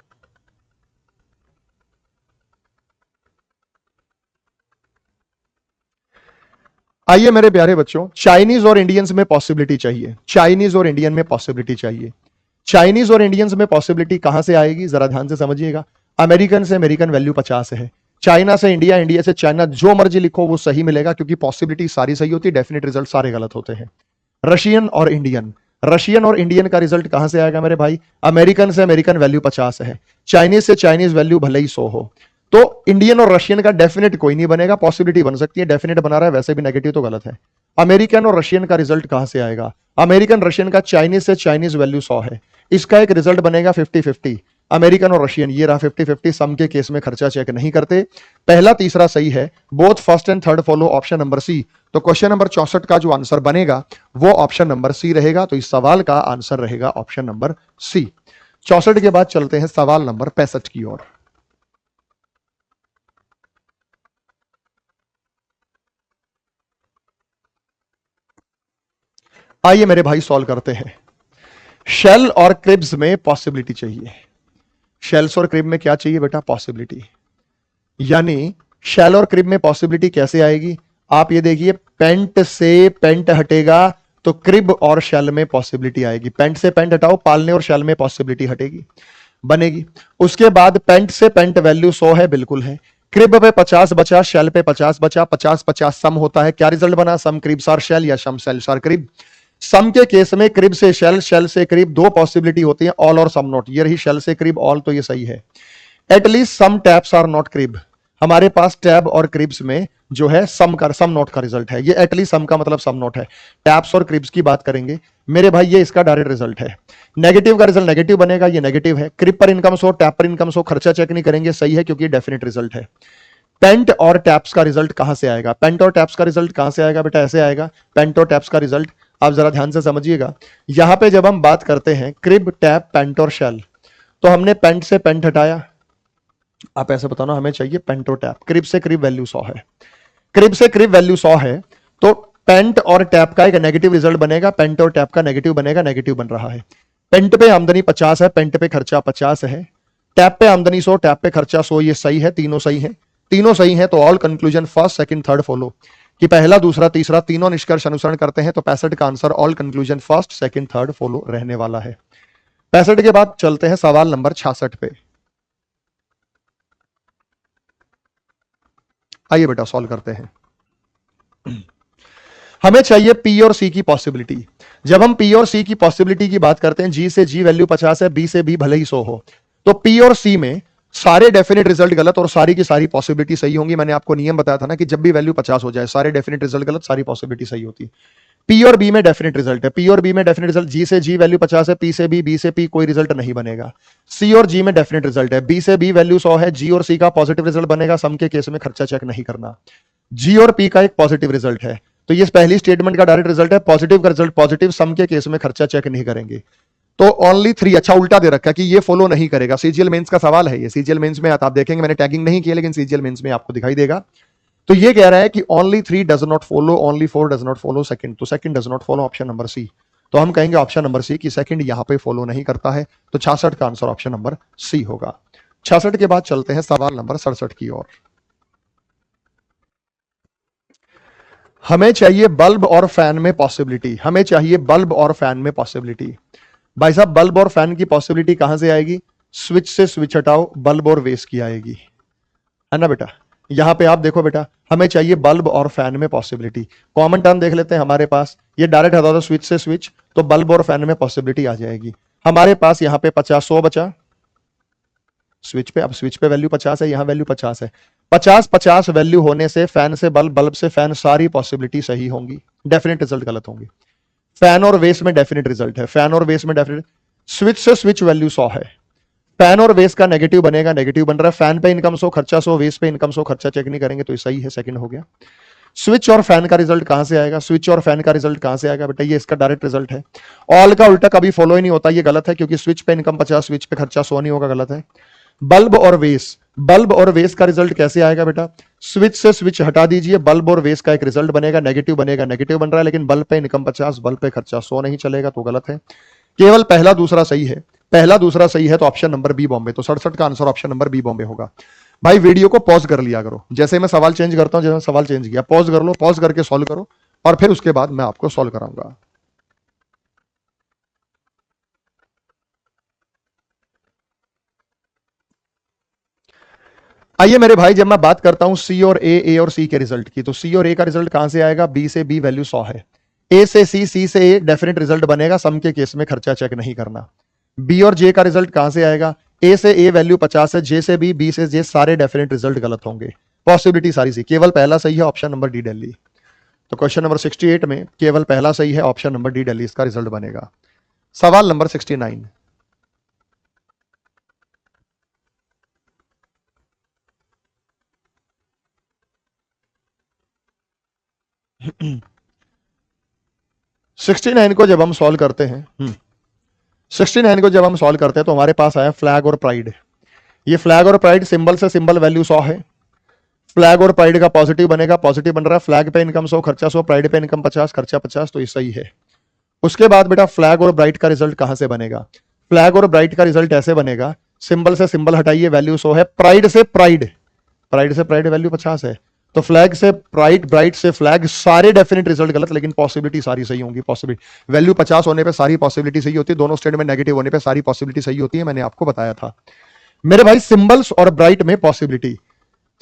आइए मेरे प्यारे बच्चों, चाइनीज और इंडियंस में पॉसिबिलिटी चाहिए, चाइनीज और इंडियन में पॉसिबिलिटी चाहिए। चाइनीज और इंडियंस में पॉसिबिलिटी कहां से आएगी, जरा ध्यान से समझिएगा। अमेरिकन से अमेरिकन वैल्यू 50 है, चाइना से इंडिया, इंडिया से चाइना, जो मर्जी लिखो वो सही मिलेगा, क्योंकि पॉसिबिलिटी सारी सही होती है, डेफिनेट रिजल्ट सारे गलत होते हैं। रशियन और इंडियन, रशियन और इंडियन का रिजल्ट कहां से आएगा मेरे भाई, अमेरिकन से अमेरिकन वैल्यू 50 है, चाइनीज से चाइनीज वैल्यू भले ही 100 हो, तो इंडियन और रशियन का डेफिनेट कोई नहीं बनेगा, पॉसिबिलिटी बन सकती है, डेफिनेट बना रहा है, वैसे भी नेगेटिव तो गलत है। अमेरिकन और रशियन का रिजल्ट कहां से आएगा, अमेरिकन रशियन का चाइनीज से चाइनीज वैल्यू 100 है, इसका एक रिजल्ट बनेगा 50-50, अमेरिकन और रशियन, ये रहा 50-50, सम के केस में खर्चा चेक नहीं करते। पहला तीसरा सही है, both first and third follow option number C. तो क्वेश्चन नंबर 64 का जो आंसर बनेगा वो ऑप्शन नंबर सी रहेगा, तो इस सवाल का आंसर रहेगा ऑप्शन नंबर सी। 64 के बाद चलते हैं सवाल नंबर 65 की ओर। आइए मेरे भाई सॉल्व करते हैं। शेल और क्रिब्स में पॉसिबिलिटी चाहिए, शेल्स और क्रिब में क्या चाहिए बेटा, पॉसिबिलिटी। यानी शेल और क्रिब में पॉसिबिलिटी कैसे आएगी, आप ये देखिए, पेंट से पेंट हटेगा तो क्रिब और शेल में पॉसिबिलिटी आएगी, पेंट से पेंट हटाओ, पालने और शेल में पॉसिबिलिटी हटेगी, बनेगी। उसके बाद पेंट से पेंट वैल्यू 100 है, बिल्कुल है, क्रिब पे 50 बचा, शेल पे 50 बचा, 50-50 सम होता है, क्या रिजल्ट बना, सम क्रिब सार शेल या सम शेल सार क्रिब। सम के केस में क्रिब से शेल, शेल से क्रिब, दो पॉसिबिलिटी होती है, ऑल और सम नॉट, ये रही शेल से क्रिब, ऑल तो ये सही है। At least some taps are not crib, हमारे पास टैब और क्रिब्स में जो है सम नॉट का रिजल्ट है, ये एटलीस्ट सम का मतलब सम नॉट है। टैप्स और क्रिब्स की बात करेंगे मेरे भाई, ये इसका डायरेक्ट रिजल्ट है। नेगेटिव का रिजल्ट नेगेटिव बनेगा, ये नेगेटिव है। क्रिब पर इनकम 100, टैप पर इनकम 100, खर्चा चेक नहीं करेंगे, सही है, क्योंकि डेफिनेट रिजल्ट है। पेंट और टैप्स का रिजल्ट कहां से आएगा, पेंट और टैप्स का रिजल्ट कहां से आएगा बेटा, ऐसे आएगा, पेंट और टैप्स का रिजल्ट, आप जरा ध्यान से समझिएगा। यहां पे जब हम बात करते हैं क्रिब, टैप, पेंट और शेल, तो हमने पेंट से पेंट हटाया, आप ऐसे बताना, हमें चाहिए पेंट और टैप। क्रिब से क्रिब वैल्यू 100 है, क्रिब से क्रिब वैल्यू 100 है, तो पेंट और टैप का एक नेगेटिव रिजल्ट बनेगा, पेंट और टैप का नेगेटिव बनेगा, नेगेटिव बन रहा है। पेंट पे आमदनी 50 है, पेंट पे खर्चा 50 है, टैप पे आमदनी 100, टैप पे खर्चा 100, ये सही है, तीनों सही है, तीनों सही है। तो all conclusion first second third follow, कि पहला दूसरा तीसरा तीनों निष्कर्ष अनुसरण करते हैं, तो 65 का answer all conclusion first second third follow रहने वाला है। 65 के बाद चलते हैं सवाल नंबर 66 पे। आइए बेटा सॉल्व करते हैं। हमें चाहिए पी और सी की पॉसिबिलिटी। जब हम पी और सी की पॉसिबिलिटी की बात करते हैं, जी से जी वैल्यू 50 है, बी से बी भले ही 100 हो, तो पी और सी में सारे डेफिनेट रिजल्ट गलत और सारी की सारी पॉसिबिलिटी सही होंगी। मैंने आपको नियम बताया था ना कि जब भी वैल्यू 50 हो जाए, सारे डेफिनेट रिजल्ट गलत, सारी पॉसिबिलिटी सही होती है। पी और बी में डेफिनेट रिजल्ट है, पी और बी में डेफिनेट रिजल्ट, जी से जी वैल्यू 50 है, पी से बी से पी कोई रिजल्ट नहीं बनेगा। सी और जी में डेफिनेट रिजल्ट है, बी से बी वैल्यू 100 है, जी और सी का पॉजिटिव रिजल्ट बनेगा, सम के केस में खर्चा चेक नहीं करना। जी और पी का एक पॉजिटिव रिजल्ट है, तो ये पहली स्टेटमेंट का डायरेक्ट रिजल्ट है, पॉजिटिव का रिजल्ट पॉजिटिव, सम के केस में खर्चा चेक नहीं करेंगे। तो ओनली 3, अच्छा उल्टा दे रखा है कि ये फॉलो नहीं करेगा। सीजीएल मेंस का सवाल है ये, सीजीएल मेंस में आप देखेंगे, मैंने टैगिंग नहीं किया, लेकिन सीजीएल मेंस में आपको दिखाई देगा। तो ये कह रहा है कि only 3 does not follow, only 4 does not follow second, तो second does not follow option number C. तो हम कहेंगे ऑप्शन नंबर सी कि सेकंड यहां पे फॉलो नहीं करता है, तो 66 का आंसर ऑप्शन नंबर सी होगा। 66 के बाद चलते हैं सवाल नंबर 67 की ओर। हमें चाहिए बल्ब और फैन में पॉसिबिलिटी, हमें चाहिए बल्ब और फैन में पॉसिबिलिटी। भाई साहब बल्ब और फैन की पॉसिबिलिटी कहां से आएगी, स्विच से स्विच हटाओ, बल्ब और वेस की आएगी, है ना बेटा। यहां पे आप देखो बेटा, हमें चाहिए बल्ब और फैन में पॉसिबिलिटी। कॉमन टर्म देख लेते हैं हमारे पास, ये डायरेक्ट हटा दो स्विच से स्विच, तो बल्ब और फैन में पॉसिबिलिटी आ जाएगी। हमारे पास यहां पे 50-100 बचा स्विच पे, अब स्विच पे वैल्यू 50 है, यहां वैल्यू 50 है, 50-50 वैल्यू होने से फैन से बल्ब, बल्ब से फैन, सारी पॉसिबिलिटी सही होंगी, डेफिनेट रिजल्ट गलत होंगे। फैन और वेस में डेफिनेट रिजल्ट है, फैन और वेस में डेफिनेट, स्विच से स्विच वैल्यू 100 है, फैन और वेस का नेगेटिव बनेगा, नेगेटिव बन रहा है, फैन पे इनकम 100 खर्चा 100, वेस पे इनकम 100 खर्चा चेक नहीं करेंगे, तो ये सही है, सेकंड हो गया। स्विच और फैन का रिजल्ट कहां से आएगा, स्विच और फैन का रिजल्ट कहां से आएगा बेटा, ये इसका डायरेक्ट रिजल्ट है। ऑल का उल्टा कभी फॉलो ही नहीं होता, ये गलत है, क्योंकि स्विच पे इनकम 50, स्विच पे खर्चा 100 नहीं होगा, गलत है। बल्ब और वेस, बल्ब और वेस का रिजल्ट कैसे आएगा बेटा, स्विच से स्विच हटा दीजिए, बल्ब और वेस का एक रिजल्ट बनेगा, नेगेटिव बनेगा, नेगेटिव बन रहा है, लेकिन बल्ब पे इनकम 50, बल्ब पे खर्चा 100 नहीं चलेगा, तो गलत है। केवल पहला दूसरा सही है, पहला दूसरा सही है तो ऑप्शन नंबर बी बॉम्बे, तो 67 का answer option number B Bombay होगा। भाई वीडियो को पॉज कर लिया करो, जैसे मैं सवाल चेंज करता हूं, जैसे सवाल चेंज किया पॉज कर लो, पॉज करके सॉल्व करो और फिर उसके बाद मैं आपको सॉल्व कराऊंगा। आइए मेरे भाई, जब मैं बात करता हूं सी और ए और सी के रिजल्ट की, तो सी और ए का रिजल्ट कहां से आएगा? बी से बी वैल्यू 100 है, ए से सी से ए डेफिनेट रिजल्ट बनेगा, सम के केस में खर्चा चेक नहीं करना। बी और जे का रिजल्ट कहां से आएगा? ए से ए वैल्यू 50 है, जे से बी से जे, सारे डेफिनेट रिजल्ट गलत होंगे, पॉसिबिलिटी सारी सी, केवल पहला सही है ऑप्शन नंबर डी दिल्ली। तो क्वेश्चन नंबर 68 में केवल पहला सही है ऑप्शन नंबर डी दिल्ली, इसका रिजल्ट बनेगा। सवाल नंबर 69, सिक्सटी नाइन को जब हम सॉल्व करते हैं 69 को जब हम सॉल्व करते हैं तो हमारे पास आया फ्लैग और प्राइड। ये फ्लैग और प्राइड सिंबल से सिंबल वैल्यू 100 है, फ्लैग और प्राइड का पॉजिटिव बनेगा, पॉजिटिव बन रहा है, फ्लैग पे इनकम 100 खर्चा 100, प्राइड पे इनकम 50 खर्चा 50, तो ये सही है। उसके बाद बेटा फ्लैग और ब्राइट का रिजल्ट कहां से बनेगा? फ्लैग और ब्राइट का रिजल्ट ऐसे बनेगा, सिंबल से सिंबल हटाइए, वैल्यू 100 है, प्राइड से प्राइड वैल्यू 50 है, तो फ्लैग से प्राइड, ब्राइट से फ्लैग, सारे डेफिनेट रिजल्ट गलत, लेकिन पॉसिबिलिटी सारी सही होंगी। पॉसिबिलिटी वैल्यू 50 होने पे सारी पॉसिबिलिटी सही होती है, दोनों स्टेटमेंट नेगेटिव होने पे सारी पॉसिबिलिटी सही होती है, मैंने आपको बताया था मेरे भाई। सिंबल्स और ब्राइट में पॉसिबिलिटी,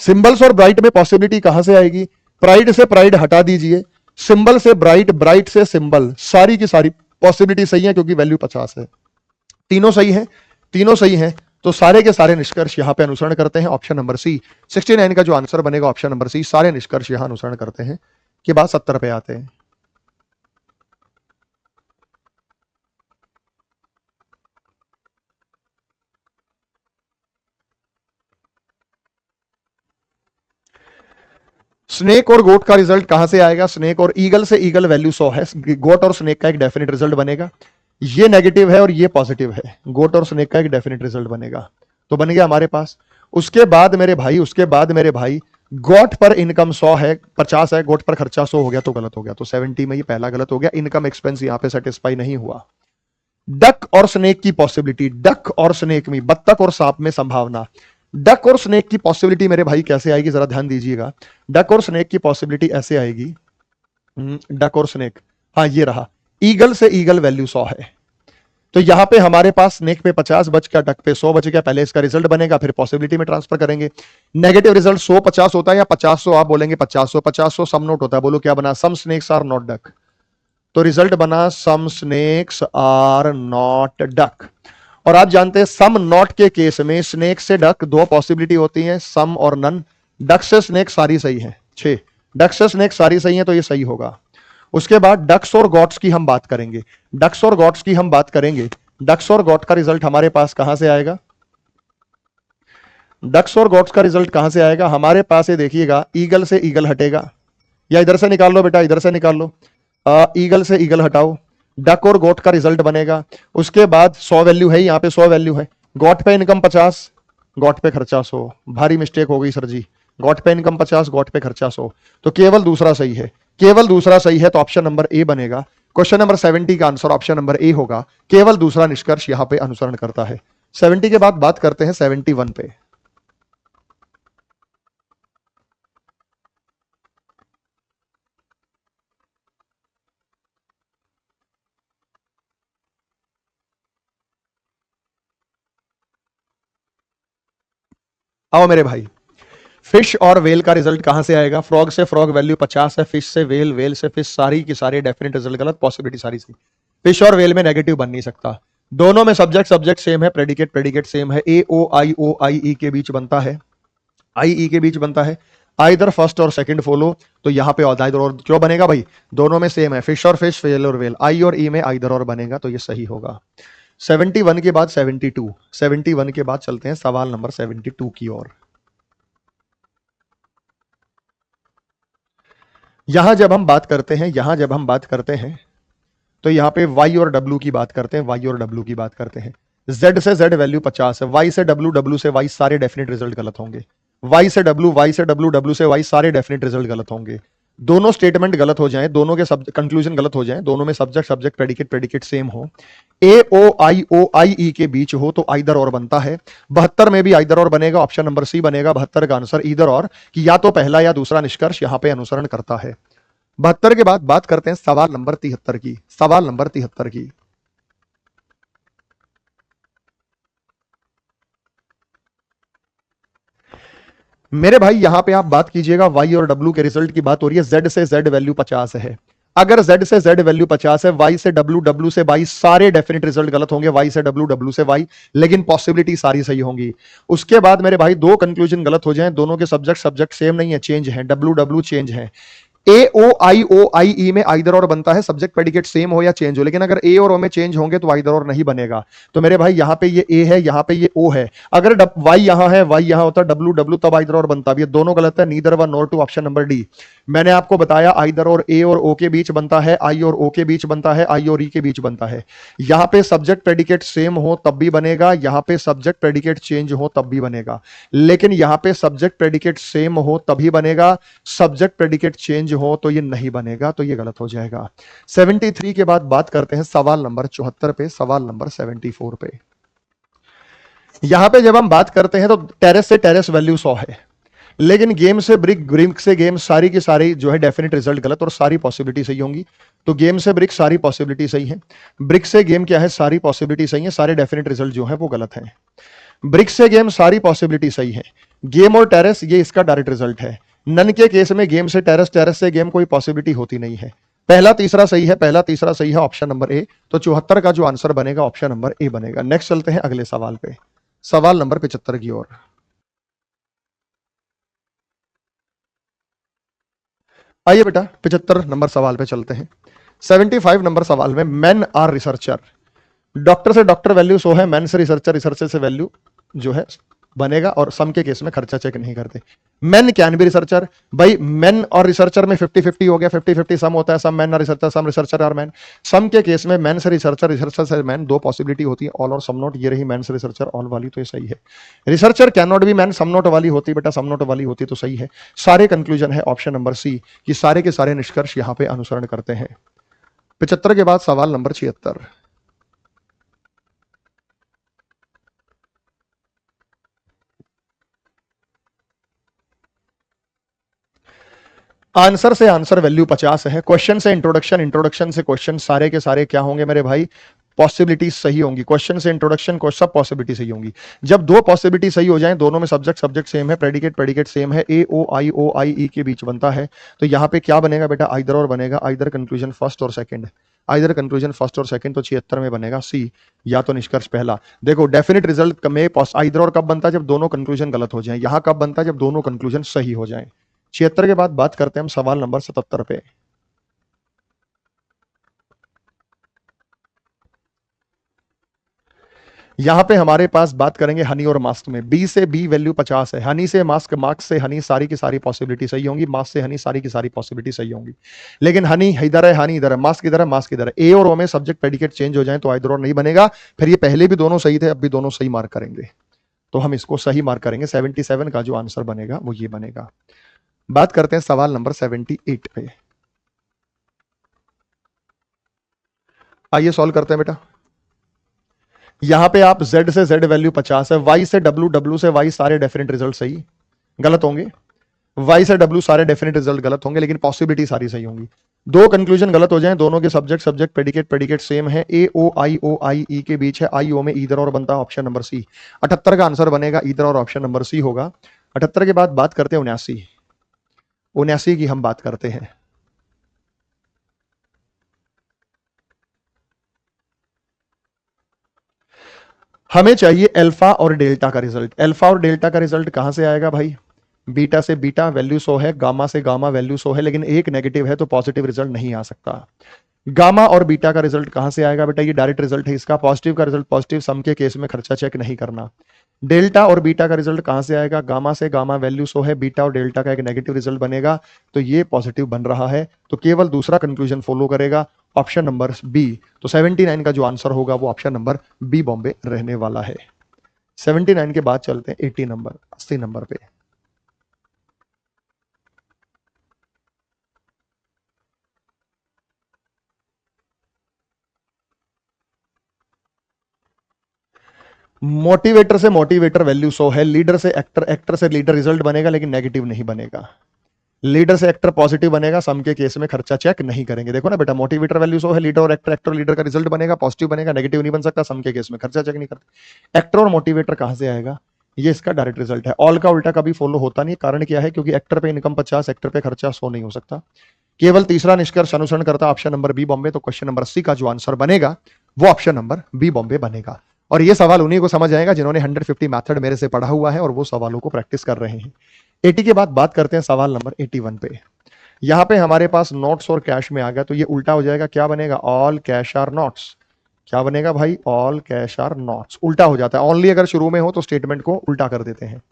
सिंबल्स और ब्राइट में पॉसिबिलिटी कहां से आएगी? प्राइड से प्राइड हटा दीजिए, सिंबल से ब्राइट, ब्राइट से सिंबल, सारी की सारी पॉसिबिलिटी सही है क्योंकि वैल्यू 50 है। तीनों सही है, तीनों सही है, तो सारे के सारे निष्कर्ष यहां पे अनुसरण करते हैं ऑप्शन नंबर सी। 69 का जो आंसर बनेगा ऑप्शन नंबर सी, सारे निष्कर्ष यहां अनुसरण करते हैं। के बाद 70 पे आते हैं। स्नेक और गोट का रिजल्ट कहां से आएगा? स्नेक और ईगल से ईगल वैल्यू 100 है, गोट और स्नेक का एक डेफिनेट रिजल्ट बनेगा, ये नेगेटिव है और ये पॉजिटिव है, गोट और स्नेक का एक डेफिनेट रिजल्ट बनेगा, तो बन गया हमारे पास। उसके बाद मेरे भाई गोट पर इनकम 100 है, 50 है, गोट पर खर्चा 100 हो गया तो गलत हो गया, तो 70 में ये पहला गलत हो गया, इनकम एक्सपेंस यहां पे सेटिस्फाई नहीं हुआ। डक और स्नेक की पॉसिबिलिटी, डक और स्नेक में, बत्तख और सांप में संभावना, डक और स्नेक की पॉसिबिलिटी मेरे भाई कैसे आएगी जरा ध्यान दीजिएगा। डक और स्नेक की पॉसिबिलिटी ऐसे आएगी, डक और स्नेक, हाँ ये रहा, ईगल से ईगल वैल्यू 100 है, तो यहां पे हमारे पास स्नेक पे 50 बच गया, डक पे 100 बच गया, पहले इसका रिजल्ट बनेगा फिर पॉसिबिलिटी में ट्रांसफर करेंगे। नेगेटिव रिजल्ट 100 50 होता है या 50 100, आप बोलेंगे 50 100 सम नोट होता है, बोलो क्या बना? सम स्नेक्स आर नॉट डक, तो रिजल्ट बना सम स्नेक्स आर नॉट डक। और आप जानते हैं सम नॉट के केस में स्नेक से डक दो पॉसिबिलिटी होती है, सम और नन, डक से स्नेक सारी सही है, 6 डक से स्नेक सारी सही है, तो ये सही होगा। उसके बाद डक्स और गॉट्स की हम बात करेंगे, डक्स और गॉट्स की हम बात करेंगे, डक्स और गॉट का रिजल्ट हमारे पास कहां से आएगा? डक्स और गॉट्स का रिजल्ट कहां से आएगा हमारे पास? ये देखिएगा, ईगल से ईगल हटेगा, या इधर से निकाल लो बेटा, इधर से निकाल लो, ईगल से ईगल हटाओ, डक और गोट का रिजल्ट बनेगा। उसके बाद 100 वैल्यू है, यहां पे 100 वैल्यू है, गोट पे इनकम 50, गोट पे खर्चा 100, भारी मिस्टेक हो गई सर जी, गोट पे इनकम 50, गोट पे खर्चा 100, तो केवल दूसरा सही है, केवल दूसरा सही है, तो ऑप्शन नंबर ए बनेगा। क्वेश्चन नंबर 70 का आंसर ऑप्शन नंबर ए होगा, केवल दूसरा निष्कर्ष यहां पे अनुसरण करता है। 70 के बाद बात करते हैं 71 पे। आओ मेरे भाई, फिश और वेल का रिजल्ट कहां से आएगा? फ्रॉग से फ्रॉग वैल्यू 50 है, फिश से वेल, वेल से फिश, सारी की सारी डेफिनेट रिजल्ट गलत, पॉसिबिलिटी सारी सी। फिश और वेल में नेगेटिव बन नहीं सकता, दोनों में सब्जेक्ट सब्जेक्ट सेम है, प्रेडिकेट प्रेडिकेट सेम है, ए ओ आई ई के बीच बनता है, आई ई के बीच बनता है, आइदर फर्स्ट और सेकंड फॉलो, तो यहां पे आइदर और क्यों बनेगा भाई? दोनों में सेम है, फिश और फिश, वेल और वेल, आई और ई में आइदर और बनेगा, तो ये सही होगा। 71 के बाद 72, 71 के बाद चलते हैं सवाल नंबर 72 की ओर। यहां जब हम बात करते हैं, तो यहां पे y और w की बात करते हैं, y और w की बात करते हैं। z से z वैल्यू 50 है, y से w, w से y, सारे डेफिनेट रिजल्ट गलत होंगे, y से w, w से y, सारे डेफिनेट रिजल्ट गलत होंगे। दोनों स्टेटमेंट गलत हो जाएं, दोनों के कंक्लूजन गलत हो जाएं, दोनों में subject subject predicate predicate same हो, ए ओ आई ई के बीच हो तो आइदर और बनता है। 72 में भी आइदर और बनेगा, ऑप्शन नंबर सी बनेगा 72 का आंसर ईदर और, कि या तो पहला या दूसरा निष्कर्ष यहां पे अनुसरण करता है। 72 के बाद बात करते हैं सवाल नंबर 73 की। सवाल नंबर 73 की, मेरे भाई यहां पे आप बात कीजिएगा y और w के रिजल्ट की बात हो रही है। z से z वैल्यू 50 है। अगर z से z वैल्यू 50 है, y से w, w से y, सारे डेफिनेट रिजल्ट गलत होंगे, y से w, w से y, लेकिन पॉसिबिलिटी सारी सही होंगी। उसके बाद मेरे भाई दो कंक्लूजन गलत हो जाएं, दोनों के सब्जेक्ट सब्जेक्ट सेम नहीं है, चेंज है, w w चेंज है। ए ओ आई ई में आइदर और बनता है, सब्जेक्ट प्रेडिकेट सेम हो या चेंज हो, लेकिन अगर ए और ओ में चेंज होंगे तो आइदर और नहीं बनेगा। तो मेरे भाई यहां पे ये ए है, यहां पे ये ओ है। अगर वाई यहां है, वाई यहां होता, डब्ल्यू डब्ल्यू, तब आइदर और बनता। ये दोनों गलत है, neither one nor two, option number D. मैंने आपको बताया आइदर और ए और ओ के बीच बनता है, आई और ओ के बीच बनता है, आई और ई के बीच बनता है। यहां पे सब्जेक्ट प्रेडिकेट सेम हो तब भी बनेगा, यहां पे सब्जेक्ट प्रेडिकेट चेंज हो तब भी बनेगा, लेकिन यहां पे सब्जेक्ट प्रेडिकेट सेम हो तभी बनेगा, सब्जेक्ट प्रेडिकेट चेंज हो तो ये नहीं बनेगा, तो ये गलत हो जाएगा। 73 के बाद बात करते हैं सवाल नंबर 74 पे, सवाल नंबर 74 पे। यहां पे जब हम बात करते हैं तो टेरेस से टेरेस वैल्यू 100 है, लेकिन गेम से ब्रिक, ब्रिक से गेम, सारी की सारी जो है डेफिनेट रिजल्ट गलत और सारी पॉसिबिलिटी सही होंगी। तो गेम से ब्रिक सारी पॉसिबिलिटी सही है, ब्रिक से गेम क्या है, सारी पॉसिबिलिटी सही है, सारे डेफिनेट रिजल्ट जो है वो गलत है। ब्रिक से गेम सारी पॉसिबिलिटी सही है, गेम और टेरेस ये इसका डायरेक्ट रिजल्ट है। नन के केस में गेम से टेरेस, टेरेस से गेम कोई पॉसिबिलिटी होती नहीं है। पहला तीसरा सही है, पहला तीसरा सही है, ऑप्शन नंबर ए। तो 74 का जो आंसर बनेगा ऑप्शन नंबर ए बनेगा। नेक्स्ट चलते हैं अगले सवाल पे, सवाल नंबर 75 की ओर। आइए बेटा 75 नंबर सवाल पे चलते हैं। 75 नंबर सवाल में मेन आर रिसर्चर, डॉक्टर से डॉक्टर वैल्यू 100 है, मैन से रिसर्चर, रिसर्चर से वैल्यू जो है बनेगा, और सम के केस में खर्चा चेक नहीं करते। मैन कैन भी रिसर्चर, भाई मैन और रिसर्चर में 50-50 हो गया, 50-50 सम होता है, सम मैन और रिसर्चर, सम रिसर्चर और मैन। सम के केस में मैन से रिसर्चर, रिसर्चर से मैन, दो पॉसिबिलिटी होती है, ऑल और सम नोट। ये रही मैन से रिसर्चर ऑल वाली, तो ये सही है। Researcher can not be man, some note वाली होती बेटा, सम नोट वाली होती तो सही है। सारे कंक्लूजन है ऑप्शन नंबर सी, कि सारे के सारे निष्कर्ष यहां पे अनुसरण करते हैं। 75 के बाद सवाल नंबर 76। आंसर से आंसर वैल्यू 50 है, क्वेश्चन से इंट्रोडक्शन, इंट्रोडक्शन से क्वेश्चन, सारे के सारे क्या होंगे मेरे भाई, पॉसिबिलिटी सही होंगी। क्वेश्चन से इंट्रोडक्शन को सब पॉसिबिलिटी सही होंगी। जब दो पॉसिबिलिटी सही हो जाएं, दोनों में सब्जेक्ट सब्जेक्ट सेम है, प्रेडिकेट प्रेडिकेट सेम है, ए ओ आई ई के बीच बनता है, तो यहां पे क्या बनेगा बेटा, आइदर और बनेगा, आइदर कंक्लूजन फर्स्ट और सेकंड, आइदर कंक्लूजन फर्स्ट और सेकंड, तो 76 में बनेगा सी, या तो निष्कर्ष पहला। देखो डेफिनेट रिजल्ट में आइदर और कब बनता है, जब दोनों कंक्लूजन गलत हो जाए, यहां कब बनता है, जब दोनों कंक्लूजन सही हो जाए। 76 के बाद बात करते हैं हम सवाल नंबर 77 पे। यहां पे हमारे पास बात करेंगे हनी और मास्क में। बी से बी वैल्यू 50 है, हनी से मास्क, मास्क से हनी, सारी की सारी पॉसिबिलिटी सही होंगी, मास्क से हनी, सारी की सारी पॉसिबिलिटी सही होंगी। लेकिन हनी इधर है, हनी इधर है, मास्क इधर है, मास्क इधर है। ए और ओ में सब्जेक्ट प्रेडिकेट चेंज हो जाए तो आइदर और नहीं बनेगा। फिर ये पहले भी दोनों सही थे, अब भी दोनों सही मार्क करेंगे, तो हम इसको सही मार्क करेंगे। 77 का जो आंसर बनेगा वो ये बनेगा। बात करते हैं सवाल नंबर 78 पे। आइए सॉल्व करते हैं बेटा। यहां पे आप z से z वैल्यू 50 है, y से w, w से y, सारे डेफिनेट रिजल्ट सही गलत होंगे, y से w सारे डेफिनेट रिजल्ट गलत होंगे, लेकिन पॉसिबिलिटी सारी सही होंगी। दो कंक्लूजन गलत हो जाएं, दोनों के subject subject predicate predicate same है, ए ओ आई ई के बीच है, आई ओ में ईदर और बनता है, ऑप्शन नंबर सी। 78 का आंसर बनेगा ईदर और, ऑप्शन नंबर सी होगा। 78 के बाद बात करते हैं 79, 79 की हम बात करते हैं। हमें चाहिए अल्फा और डेल्टा का रिजल्ट। अल्फा और डेल्टा का रिजल्ट कहां से आएगा भाई, बीटा से बीटा वैल्यू 100 है, गामा से गामा वैल्यू 100 है, लेकिन एक नेगेटिव है तो पॉजिटिव रिजल्ट नहीं आ सकता। गामा और बीटा का रिजल्ट कहां से आएगा बेटा, ये डायरेक्ट रिजल्ट है इसका, पॉजिटिव का रिजल्ट पॉजिटिव, सम के केस में खर्चा चेक नहीं करना। डेल्टा और बीटा का रिजल्ट कहां से आएगा, गामा से गामा वैल्यू 100 है, बीटा और डेल्टा का एक नेगेटिव रिजल्ट बनेगा, तो ये पॉजिटिव बन रहा है, तो केवल दूसरा कंक्लूजन फॉलो करेगा, ऑप्शन नंबर बी। तो 79 का जो आंसर होगा वो ऑप्शन नंबर बी बॉम्बे रहने वाला है। 79 के बाद चलते हैं 80 नंबर, 80 नंबर पे। मोटिवेटर से मोटिवेटर वैल्यू 100 है, लीडर से एक्टर, एक्टर से लीडर रिजल्ट बनेगा लेकिन नेगेटिव नहीं बनेगा। लीडर से एक्टर पॉजिटिव बनेगा, सम के केस में खर्चा चेक नहीं करेंगे। देखो ना बेटा, मोटिवेटर वैल्यू 100 है, लीडर और एक्टर, एक्टर और लीडर का रिजल्ट बनेगा, पॉजिटिव बनेगा, नेगेटिव नहीं बन सकता, सम के केस में खर्चा चेक नहीं करते। एक्टर और मोटिवेटर कहां से आएगा? ये इसका डायरेक्ट रिजल्ट है। ऑल का उल्टा कभी फॉलो होता नहीं, कारण क्या है? क्योंकि एक्टर पे इनकम 50, एक्टर पे खर्चा 100 नहीं हो सकता। केवल तीसरा निष्कर्ष अनुसरण करता ऑप्शन नंबर बी बॉम्बे। तो क्वेश्चन नंबर 80 का जो आंसर बनेगा वो ऑप्शन नंबर बी बॉम्बे बनेगा। और ये सवाल उन्हीं को समझ आएगा जिन्होंने 150 मेथड मेरे से पढ़ा हुआ है और वो सवालों को प्रैक्टिस कर रहे हैं। 80 के बाद बात करते हैं सवाल नंबर 81 पे। यहां पे हमारे पास नोट्स और कैश में आ गया, तो ये उल्टा हो जाएगा। क्या बनेगा? All cash are notes. क्या बनेगा भाई? All cash are notes. उल्टा हो जाता है। ओनली अगर शुरू में हो तो स्टेटमेंट को उल्टा कर देते हैं।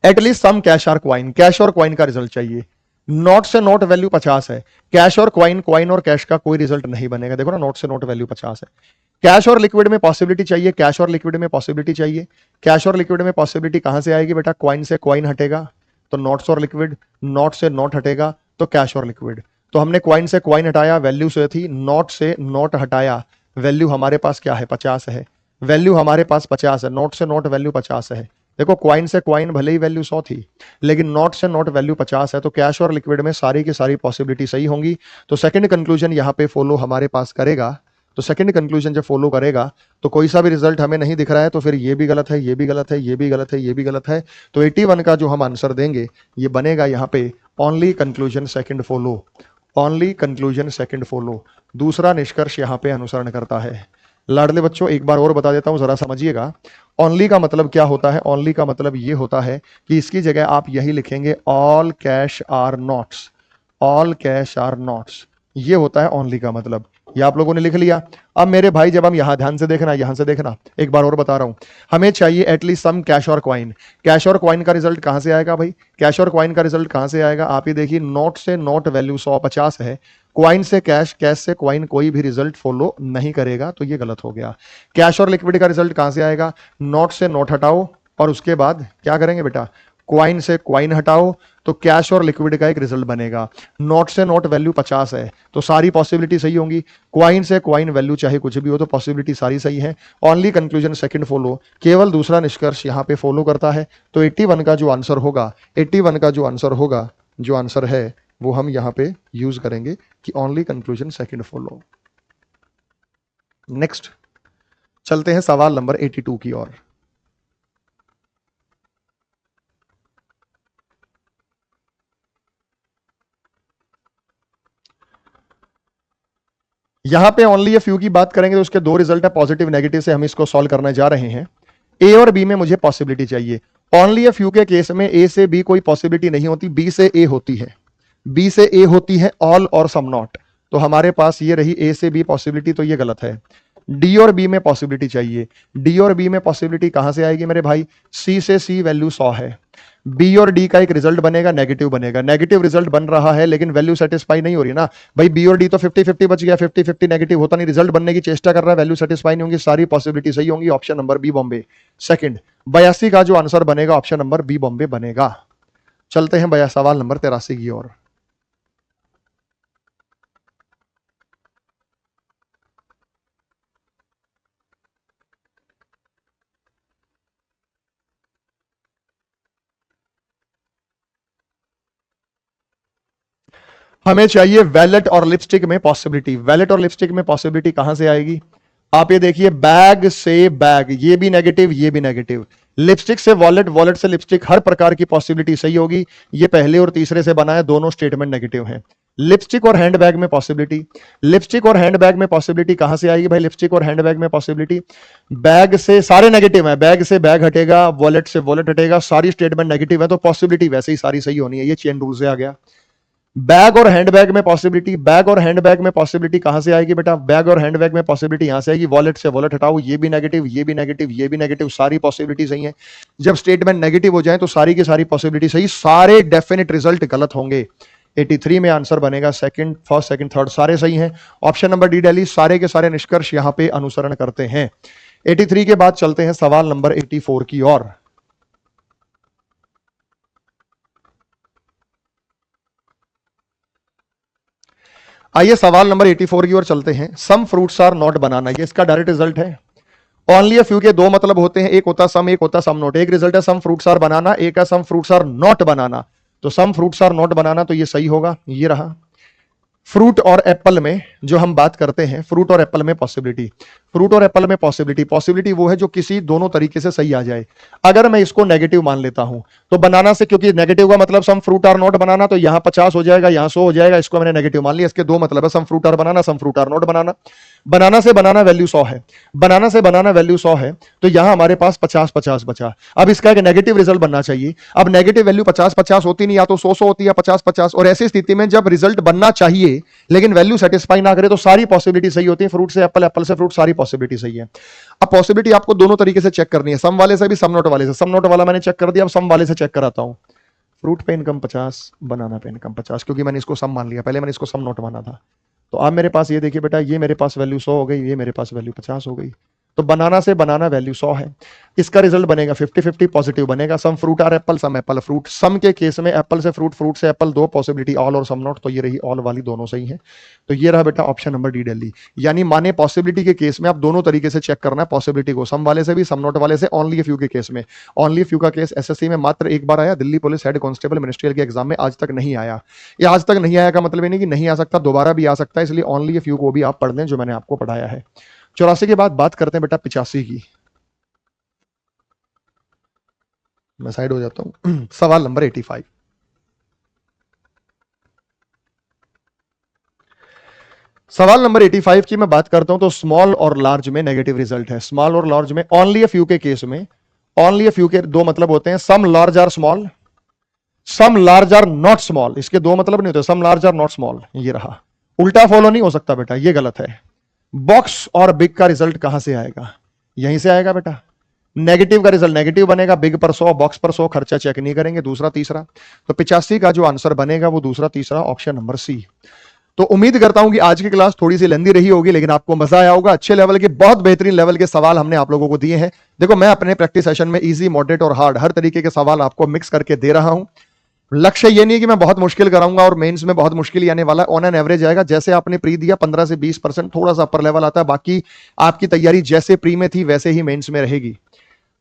At least some cash are coin, cash और क्वाइन का रिजल्ट चाहिए। नोट से नोट वैल्यू 50 है, कैश और क्वाइन, क्वाइन और कैश का कोई रिजल्ट नहीं बनेगा। देखो ना, नोट से नोट वैल्यू 50 है। कैश और लिक्विड में पॉसिबिलिटी चाहिए, कैश और लिक्विड में पॉसिबिलिटी चाहिए। कैश और लिक्विड में पॉसिबिलिटी कहां से आएगी बेटा? क्वाइन से क्वाइन हटेगा तो नोट्स और लिक्विड, नोट से नोट हटेगा तो कैश और लिक्विड। तो हमने क्वाइन से क्वाइन हटाया, वैल्यू से थी, नोट से नोट हटाया, वैल्यू हमारे पास क्या है? 50 है। वैल्यू हमारे पास 50 है, नोट से नोट वैल्यू 50 है। देखो, क्वाइन से क्वाइन भले ही वैल्यू 100 थी, लेकिन नोट से नोट वैल्यू 50 है, तो कैश और लिक्विड में सारी की सारी पॉसिबिलिटी सही होंगी। तो सेकंड कंक्लूजन यहां पे फॉलो हमारे पास करेगा। तो सेकंड कंक्लूजन जब फॉलो करेगा तो कोई सा भी रिजल्ट हमें नहीं दिख रहा है, तो फिर ये भी गलत है, ये भी गलत है, ये भी गलत है, ये भी गलत है। तो 81 का जो हम आंसर देंगे ये बनेगा यहां पे only conclusion second follow. Only conclusion second follow, दूसरा निष्कर्ष यहां पे अनुसरण करता है। लाडले बच्चों, एक बार और बता देता हूं, जरा समझिएगा। ओनली का मतलब क्या होता है? ओनली का मतलब ये होता है कि इसकी जगह आप यही लिखेंगे, all cash are notes. All cash are notes, ये होता है ओनली का मतलब। ये आप लोगों ने लिख लिया। अब मेरे भाई, जब हम यहां ध्यान से देखना, यहां से देखना, एक बार और बता रहा हूं, हमें चाहिए एटलीस्ट सम कैश और क्वाइन। कैश और क्वाइन का रिजल्ट कहां से आएगा भाई? कैश और क्वाइन का रिजल्ट कहां से आएगा? आप ये देखिए, नोट से नोट वैल्यू 150 है, क्वाइन से कैश, कैश से क्वाइन कोई भी रिजल्ट फॉलो नहीं करेगा, तो ये गलत हो गया। कैश और लिक्विड का रिजल्ट कहां से आएगा? नोट से नोट हटाओ और उसके बाद क्या करेंगे बेटा? क्वाइन से क्वाइन हटाओ तो कैश और लिक्विड का एक रिजल्ट बनेगा। नोट से नोट वैल्यू 50 है, तो सारी पॉसिबिलिटी सही होंगी। क्वाइन से क्वाइन वैल्यू चाहे कुछ भी हो, तो पॉसिबिलिटी सारी सही है। ओनली कंक्लूजन सेकंड फॉलो, केवल दूसरा निष्कर्ष यहां पे फॉलो करता है। तो 81 का जो आंसर होगा, 81 का जो आंसर होगा, जो आंसर है वो हम यहां पे यूज करेंगे कि only conclusion second follow. Next चलते हैं सवाल नंबर 82 की ओर। यहां पे ओनली ए फ्यू की बात करेंगे तो उसके दो रिजल्ट है, पॉजिटिव नेगेटिव से हम इसको सॉल्व करने जा रहे हैं। ए और बी में मुझे पॉसिबिलिटी चाहिए। ओनली ए फ्यू के केस में ए से बी कोई पॉसिबिलिटी नहीं होती, बी से ए होती है। बी से ए होती है ऑल और सम नॉट। तो हमारे पास ये रही ए से बी पॉसिबिलिटी, तो ये गलत है। डी और बी में पॉसिबिलिटी चाहिए। डी और बी में पॉसिबिलिटी कहां से आएगी मेरे भाई? सी से सी वैल्यू 100 है। बी और डी का एक रिजल्ट बनेगा, नेगेटिव बनेगा। नेगेटिव रिजल्ट बन रहा है लेकिन वैल्यू सेटिस्फाई नहीं हो रही ना भाई। बी और डी तो 50-50 बच गया, 50-50 नेगेटिव होता नहीं, रिजल्ट बनने की चेष्टा कर रहा है, वैल्यू सेटिस्फाई नहीं होंगी, सारी पॉसिबिलिटी सही होंगी। Option number B Bombay second. 82 का जो आंसर बनेगा ऑप्शन नंबर बी बॉम्बे बनेगा। चलते हैं सवाल नंबर 83 की ओर। हमें चाहिए वैलेट और लिपस्टिक में पॉसिबिलिटी। वैलेट और लिपस्टिक में पॉसिबिलिटी कहां से आएगी? आप ये देखिए, बैग से बैग, ये भी नेगेटिव, ये भी नेगेटिव। लिपस्टिक से वॉलेट, वॉलेट से लिपस्टिक, हर प्रकार की पॉसिबिलिटी सही होगी। ये पहले और तीसरे से बना है, दोनों स्टेटमेंट नेगेटिव हैं। लिपस्टिक और हैंडबैग में पॉसिबिलिटी, लिपस्टिक और हैंडबैग में पॉसिबिलिटी कहां से आएगी भाई? लिपस्टिक और हैंडबैग में पॉसिबिलिटी, बैग से सारे नेगेटिव है, बैग से बैग हटेगा, वॉलेट से वॉलेट हटेगा, सारी स्टेटमेंट नेगेटिव है, तो पॉसिबिलिटी वैसे ही सारी सही होनी है। ये चेन रूल से आ गया। बैग और हैंडबैग में पॉसिबिलिटी, बैग और हैंडबैग में पॉसिबिलिटी कहां से आएगी बेटा? बैग और हैंडबैग में पॉसिबिलिटी यहां से आएगी, वॉलेट से वॉलेट हटाओ, ये भी नेगेटिव, ये भी नेगेटिव, ये भी नेगेटिव, सारी पॉसिबिलिटी सही है। जब स्टेटमेंट नेगेटिव हो जाए तो सारी की सारी पॉसिबिलिटी सही, सारे डेफिनेट रिजल्ट गलत होंगे। 83 में आंसर बनेगा सेकंड, फर्स्ट, सेकंड, थर्ड सारे सही हैं। ऑप्शन नंबर डी दिल्ली, सारे के सारे निष्कर्ष यहां पे अनुसरण करते हैं। 83 के बाद चलते हैं सवाल नंबर 84 की ओर। आइए सवाल नंबर 84 की ओर चलते हैं। सम फ्रूट्स आर नॉट बनाना, ये इसका डायरेक्ट रिजल्ट है। ओनली अ फ्यू के दो मतलब होते हैं, एक होता सम, एक होता सम नॉट। एक रिजल्ट है सम फ्रूट्स आर बनाना, एक है सम फ्रूट्स आर नॉट बनाना। तो सम फ्रूट्स आर नॉट बनाना तो ये सही होगा, ये रहा। फ्रूट और एप्पल में जो हम बात करते हैं, फ्रूट और एप्पल में पॉसिबिलिटी, फ्रूट और एप्पल में पॉसिबिलिटी वो है जो किसी दोनों तरीके से सही आ जाए। अगर मैं इसको नेगेटिव मान लेता हूं तो बनाना से, क्योंकि नेगेटिव का मतलब सम फ्रूट आर नॉट बनाना, तो यहां 50 हो जाएगा, यहां 100 हो जाएगा, इसको मैंने नेगेटिव मान लिया। इसके दो मतलब है, some fruit are banana, some fruit are not banana. Banana से बनाना वैल्यू 100 है, बनाना से बनाना वैल्यू 100 है, तो यहां हमारे पास 50-50 बचा। अब इसका एक नेगेटिव रिजल्ट बनना चाहिए। अब नेगेटिव वैल्यू 50-50 होती नहीं, या तो 100-100 होती है, 50-50। और ऐसी स्थिति में जब रिजल्ट बनना चाहिए लेकिन वैल्यू सेटिस्फाई ना करे तो सारी पॉसिबिलिटी सही होती है। फ्रूट से एप्पल, एप्पल से फ्रूट, सारी पॉसिबिलिटी सही है। अब पॉसिबिलिटी आपको दोनों तरीके से चेक करनी है, सम वाले से भी, सम नोट वाले से। सम नोट वाला मैंने चेक कर दिया, अब सम वाले से चेक कराता हूं। फ्रूट पे इनकम 50, बनाना पे इनकम 50, क्योंकि मैंने इसको सम मान लिया, पहले मैंने इसको सम नोट माना था। तो अब मेरे पास ये देखिए बेटा, ये मेरे पास वैल्यू 100 हो गई, ये मेरे पास वैल्यू 50 हो गई। तो बनाना से बनाना वैल्यू 100 है, इसका रिजल्ट बनेगा 50-50 पॉजिटिव बनेगा। Some fruit are apple, some apple fruit. Some के केस में एप्पल से फ्रूट, फ्रूट से एप्पल, दो पॉसिबिलिटी, ऑल और सम नॉट। तो ये रही ऑल वाली, दोनों सही है। तो ये रहा बेटा ऑप्शन नंबर डी, दिल्ली। यानी माने पॉसिबिलिटी के केस में आप दोनों तरीके से चेक करना है पॉसिबिलिटी को, सम वाले से भी, सम नॉट वाले से। ओनली अ फ्यू के केस में, ओनली अ फ्यू का केस एसएससी में मात्र एक बार आया, Delhi police head constable ministerial के एग्जाम में आज तक नहीं आया। ये आज तक नहीं आया का मतलब ये नहीं कि नहीं आ सकता, दोबारा भी आ सकता है, इसलिए ओनली अ फ्यू को भी आप पढ़ लें जो मैंने आपको पढ़ाया है। 84 के बाद बात करते हैं बेटा 85 की। मैं साइड हो जाता हूं। सवाल नंबर 85। सवाल नंबर 85 की मैं बात करता हूं तो स्मॉल और लार्ज में नेगेटिव रिजल्ट है। स्मॉल और लार्ज में ओनली अ फ्यू के केस में, ओनली अ फ्यू के दो मतलब होते हैं, some large are small, some large are not small. इसके दो मतलब नहीं होते, some large are not small. ये रहा, उल्टा फॉलो नहीं हो सकता बेटा, ये गलत है। बॉक्स और बिग का रिजल्ट कहां से आएगा? यहीं से आएगा बेटा। नेगेटिव का रिजल्ट नेगेटिव बनेगा, बिग पर 100, बॉक्स पर 100, खर्चा चेक नहीं करेंगे, दूसरा तीसरा। तो 85 का जो आंसर बनेगा वो दूसरा तीसरा, ऑप्शन नंबर सी। तो उम्मीद करता हूं कि आज की क्लास थोड़ी सी लेंदी रही होगी, लेकिन आपको मजा आया होगा। अच्छे लेवल के, बहुत बेहतरीन लेवल के सवाल हमने आप लोगों को दिए हैं। देखो, मैं अपने प्रैक्टिस सेशन में इजी, मॉडरेट और हार्ड हर तरीके के सवाल आपको मिक्स करके दे रहा हूं। लक्ष्य ये नहीं है कि मैं बहुत मुश्किल कराऊंगा और मेंस में बहुत मुश्किल ही आने वाला है। ऑन एन एवरेज आएगा, जैसे आपने प्री दिया 15 से 20% थोड़ा सा अपर लेवल आता है, बाकी आपकी तैयारी जैसे प्री में थी वैसे ही मेंस में रहेगी।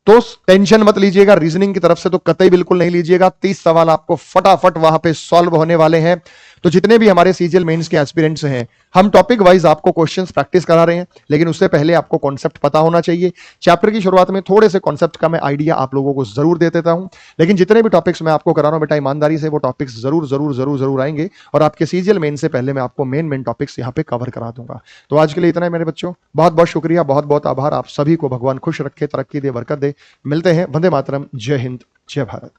तो टेंशन मत लीजिएगा, रीजनिंग की तरफ से तो कतई बिल्कुल नहीं लीजिएगा। 30 सवाल आपको फटाफट वहां पे सॉल्व होने वाले हैं। तो जितने भी हमारे सीजीएल मेंस के एस्पिरेंट्स हैं, हम टॉपिक वाइज आपको क्वेश्चंस प्रैक्टिस करा रहे हैं, लेकिन उससे पहले आपको कॉन्सेप्ट पता होना चाहिए। चैप्टर की शुरुआत में थोड़े से कॉन्सेप्ट का मैं आइडिया आप लोगों को जरूर दे देता हूं, लेकिन जितने भी टॉपिक्स मैं आपको करा रहा हूं बेटा, ईमानदारी से वो टॉपिक्स जरूर जरूर जरूर जरूर आएंगे, और आपके सीजीएल मेन से पहले मैं आपको मेन टॉपिक्स यहाँ पे कवर करा दूंगा। तो आज के लिए इतना है मेरे बच्चों, बहुत बहुत शुक्रिया, बहुत बहुत आभार। आप सभी को भगवान खुश रखे, तरक्की दे, बरकत दे। मिलते हैं। वंदे मातरम, जय हिंद, जय भारत।